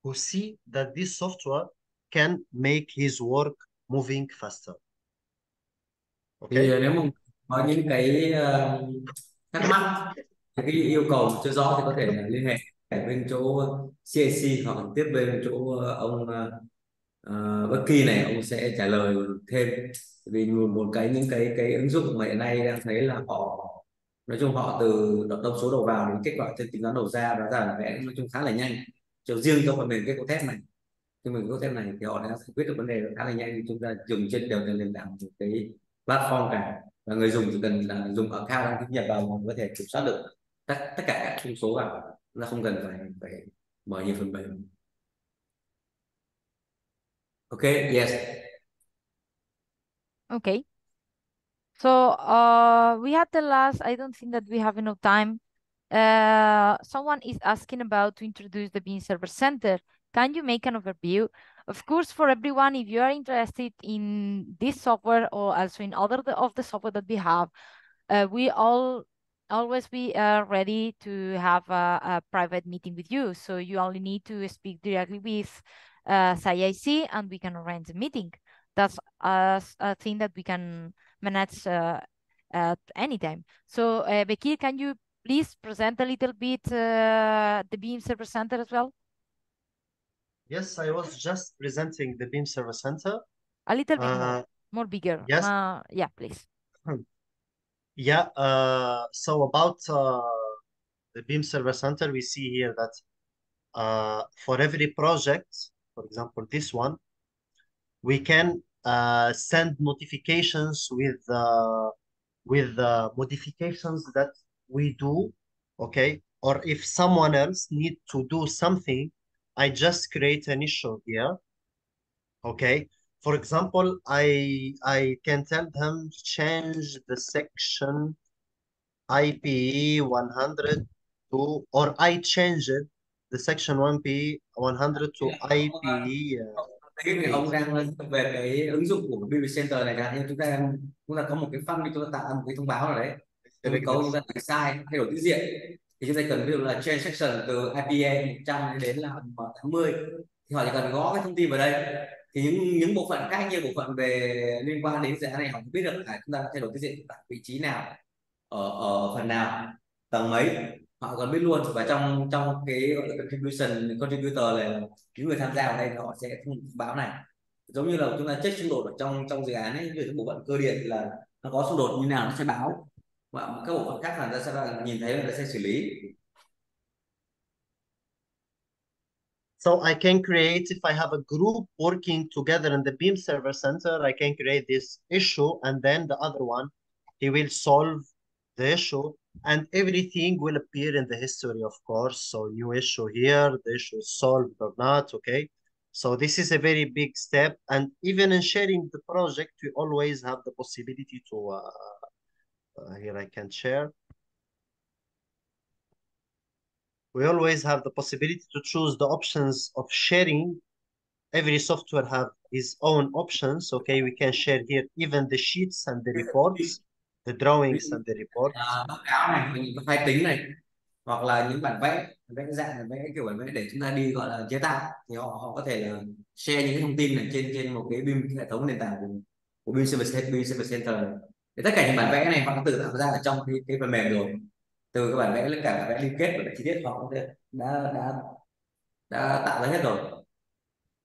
who see that this software can make his work moving faster. Thì Okay. nếu mà có những cái thắc mắc, cái yêu cầu chưa rõ thì có thể là liên hệ bên chỗ CAC hoặc là tiếp bên chỗ ông bất kỳ này, ông sẽ trả lời thêm. Vì một cái những cái ứng dụng mà hiện nay đang thấy là họ, nói chung họ từ thông số đầu vào đến kết quả trên tính toán đầu ra, và ra là vẽ nói chung khá là nhanh. Cho riêng trong phần mềm kết cấu thép này, nhưng mình có thép này thì họ đã giải quyết được vấn đề khá là nhanh, vì chúng ta dùng trên đều nền tảng một cái platform cả, và người dùng chỉ cần là dùng account đăng ký nhập vào có thể kiểm soát được tất cả các thông số vào, nó không cần phải mở nhiều phần mềm. Ok, yes. Okay. So we had the last, I don't think that we have enough time. Someone is asking about to introduce the Bean Server Center. Can you make an overview? Of course, for everyone, if you are interested in this software or also in other of the software that we have, we always be ready to have a private meeting with you. So you only need to speak directly with CIC and we can arrange a meeting. That's a thing that we can manage at any time. So Bekir, can you please present a little bit the Beam Server Center as well? Yes, I was just presenting the Beam Server Center. A little bit more bigger. Yes. Yeah, please. Yeah, so about the Beam Server Center, we see here that for every project, for example, this one, we can send notifications with modifications that we do, okay? Or if someone else need to do something I just create an issue here. Okay. For example, I can tell them change the section IP 100 to, or I change it, the section 1P 100 to IP Cái ông 80. đang về cái ứng dụng của BB Center này là chúng ta có một cái function, chúng ta tạo ra một cái thông báo nào đấy, Correct câu chúng this. ta đánh sai thay đổi tiết diện, thì chúng ta cần ví dụ là change section từ IPA 100 đến là 80, thì họ chỉ cần gõ cái thông tin vào đây, thì những bộ phận khác, như bộ phận về liên quan đến dự án này, họ biết được là chúng ta thay đổi tiết diện tại vị trí nào, ở phần nào, tầng mấy, họ còn biết luôn. Và trong trong cái gọi là contributor này, những người tham gia vào đây họ sẽ thông báo này, giống như là chúng ta check xung đột ở trong dự án ấy, như bộ phận cơ điện là nó có xung đột như nào nó sẽ báo, và các bộ phận khác là ta sẽ nhìn thấy là ta sẽ xử lý. So I can create, if I have a group working together in the Beam Server Center, I can create this issue, and then the other one, he will solve the issue, and everything will appear in the history, of course. So new issue here, the issue is solved or not, okay? So this is a very big step, and even in sharing the project, we always have the possibility to, here I can share. We always have the possibility to choose the options of sharing. Every software have its own options. Okay, we can share here even the sheets and the reports, the Ví drawings dụ and the reports. báo cáo này, những cái file tính này, hoặc là những bản vẽ dạng, vẽ kiểu bản vẽ để chúng ta đi gọi là chế tạo, thì họ có thể là share những cái thông tin này trên trên một cái BIM, hệ thống nền tảng của BIM Service Center này. Thì tất cả những bản vẽ này họ tự tạo ra ở trong cái phần mềm rồi, từ cái bản vẽ đến cả bản vẽ liên kết và chi tiết họ có thể đã tạo ra hết rồi,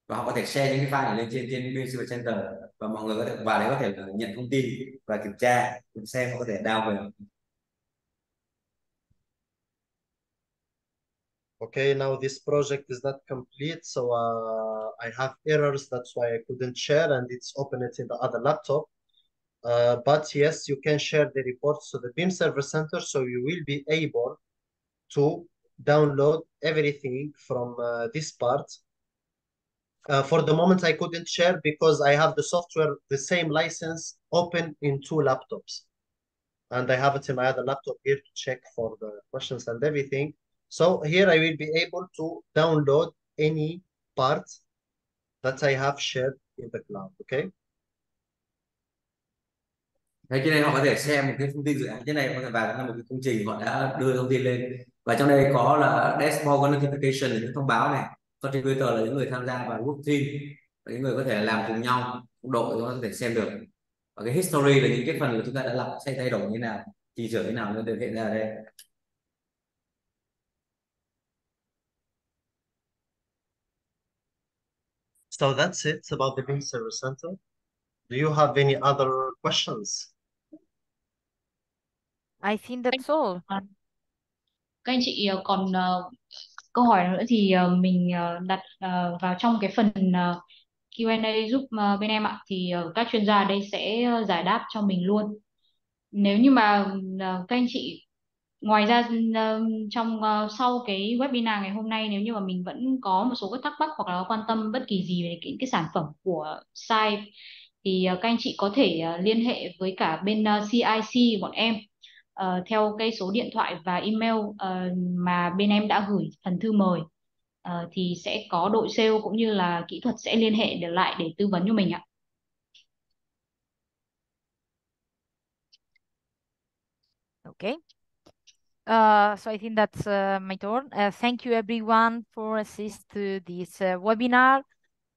và họ có thể share những cái file này lên trên trên BIM Service Center, và mọi người có thể vào đấy có thể là nhận thông tin và kiểm tra, xem họ có thể download về. Okay, now this project is not complete, so I have errors. That's why I couldn't share, and it's open it in the other laptop. But yes, you can share the reports to the BIM Server Center, so you will be able to download everything from this part. For the moment, I couldn't share because I have the software, the same license, open in two laptops. And I have it in my other laptop here to check for the questions and everything. So here I will be able to download any part that I have shared in the cloud, okay? Thế cho nên họ có thể xem một cái thông tin dự án thế này, có thể vào trong một cái công trình họ đã đưa thông tin lên, và trong đây có là dashboard, có notification là những thông báo này, contributor là những người tham gia vào group team, và những người có thể làm cùng nhau đội có thể xem được, và cái history là những cái phần mà chúng ta đã làm sẽ thay đổi như nào, chỉnh sửa thế nào, nó được hiện ra ở đây. So that's it about the BIM Service Center. Do you have any other questions? I think that's all. Các anh chị còn câu hỏi nữa thì mình đặt vào trong cái phần Q&A giúp bên em ạ, thì các chuyên gia ở đây sẽ giải đáp cho mình luôn. Nếu như mà các anh chị ngoài ra sau cái webinar ngày hôm nay, nếu như mà mình vẫn có một số các thắc mắc hoặc là quan tâm bất kỳ gì về cái sản phẩm của Cype, thì các anh chị có thể liên hệ với cả bên CIC bọn em theo cái số điện thoại và email mà bên em đã gửi phần thư mời. Thì sẽ có đội sale cũng như là kỹ thuật sẽ liên hệ lại để tư vấn cho mình ạ. Okay. So I think that's my turn. Thank you everyone for assist to this webinar.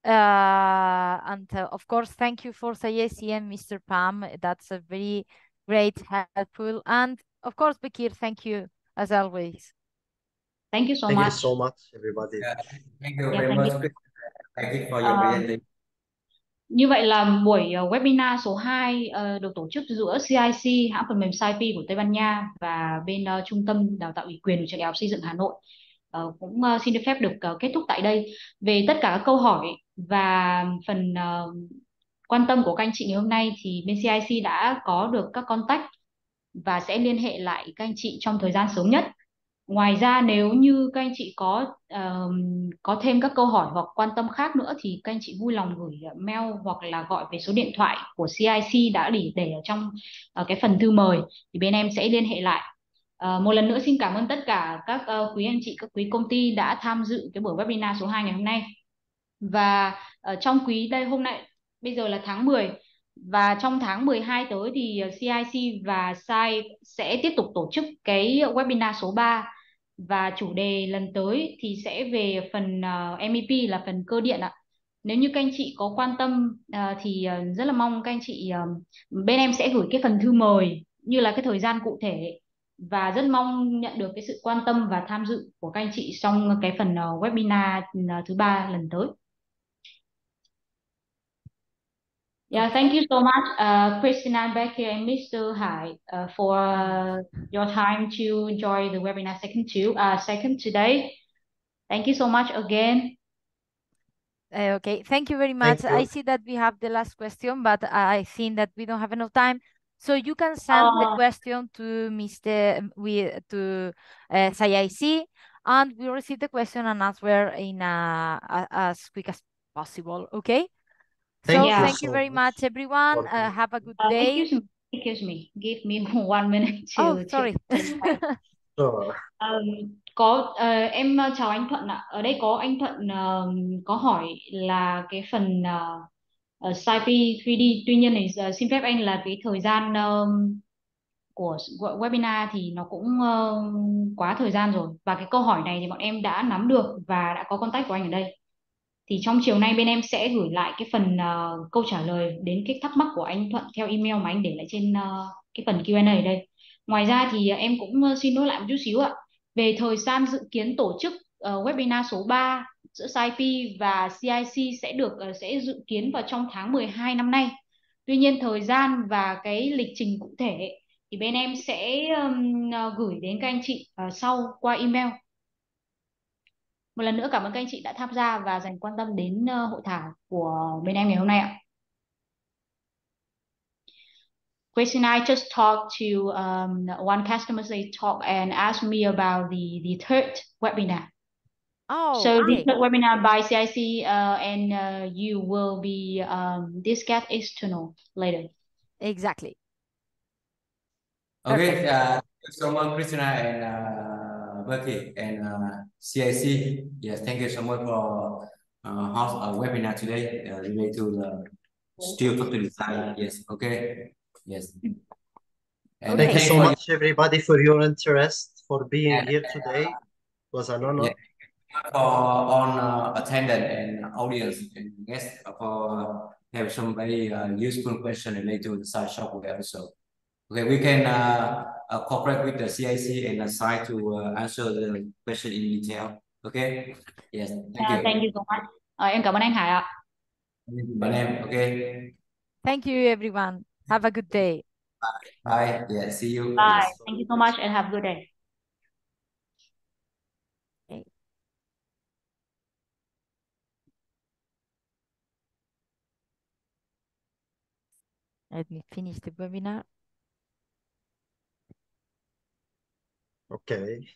And of course, thank you for Sayesi and Mr. Pam. That's a very great, helpful. And of course, Bekir, thank you as always. Thank you so Thank you much. so much, everybody. Thank you Yeah, very thank much. you. Thank you for your presentation. Như vậy là buổi webinar số 2 được tổ chức giữa CIC, hãng phần mềm Cype của Tây Ban Nha, và bên Trung tâm Đào tạo ủy quyền của Trường Đại học Xây dựng Hà Nội cũng xin được phép được kết thúc tại đây. Về tất cả các câu hỏi và phần quan tâm của các anh chị ngày hôm nay thì bên CIC đã có được các contact và sẽ liên hệ lại các anh chị trong thời gian sớm nhất. Ngoài ra nếu như các anh chị có thêm các câu hỏi hoặc quan tâm khác nữa thì các anh chị vui lòng gửi mail hoặc là gọi về số điện thoại của CIC đã để ở trong cái phần thư mời, thì bên em sẽ liên hệ lại. Một lần nữa xin cảm ơn tất cả các quý anh chị, các quý công ty đã tham dự cái buổi webinar số 2 ngày hôm nay. Và trong quý đây hôm nay, bây giờ là tháng 10, và trong tháng 12 tới thì CIC và Cype sẽ tiếp tục tổ chức cái webinar số 3, và chủ đề lần tới thì sẽ về phần MEP là phần cơ điện ạ. Nếu như các anh chị có quan tâm thì rất là mong các anh chị, bên em sẽ gửi cái phần thư mời như là cái thời gian cụ thể, và rất mong nhận được cái sự quan tâm và tham dự của các anh chị trong cái phần webinar thứ 3 lần tới. Yeah, Okay. thank you so much, Christina, Becky, and Mr. Hai, for your time to join the webinar second today. Thank you so much again. Okay, thank you very Thank much. you. I see that we have the last question, but I think that we don't have enough time. So you can send the question to CIC, and we'll receive the question and answer in as quick as possible. Okay. Thank So you thank you so very much, much everyone. for being. Have a good day. Give me 1 minute Oh, to sorry. Sure. Em chào anh Thuận ạ. Ở đây có anh Thuận có hỏi là cái phần Cype 3D. Tuy nhiên thì xin phép anh là cái thời gian của webinar thì nó cũng quá thời gian rồi, và cái câu hỏi này thì bọn em đã nắm được và đã có contact của anh ở đây. Thì trong chiều nay bên em sẽ gửi lại cái phần câu trả lời đến cái thắc mắc của anh Thuận theo email mà anh để lại trên cái phần Q&A ở đây. Ngoài ra thì em cũng xin nối lại một chút xíu ạ. Về thời gian dự kiến tổ chức webinar số 3 giữa Cype và CIC sẽ dự kiến vào trong tháng 12 năm nay. Tuy nhiên thời gian và cái lịch trình cụ thể thì bên em sẽ gửi đến các anh chị sau qua email. Một lần nữa cảm ơn các anh chị đã tham gia và dành quan tâm đến hội thảo của bên em ngày hôm nay ạ. Grace and I just talked to one customer. They talk and asked me about the third webinar. Oh, So okay. the third webinar by CIC and you will be discussed external later. Exactly. Okay, Perfect. thank you so much, Christina and Becky and CIC. Yes, thank you so much for host a webinar today related to the steel factory design. Yes, okay. Yes. And Thank you Okay. so for much, everybody, for your interest, for being and, here today. It was an honor. for on attendant and audience and guests for have some very useful question related to the site software also. Okay, we can cooperate with the CIC and assign to answer the question in detail. Okay. Yes. Thank you. Thank you so much. Em cảm ơn anh Hải ạ. Bạn em. Okay. Thank you, everyone. Have a good day. Bye. Yeah. See you. Bye. Yes. Thank you so much and have a good day. Okay. Let me finish the webinar. Okay.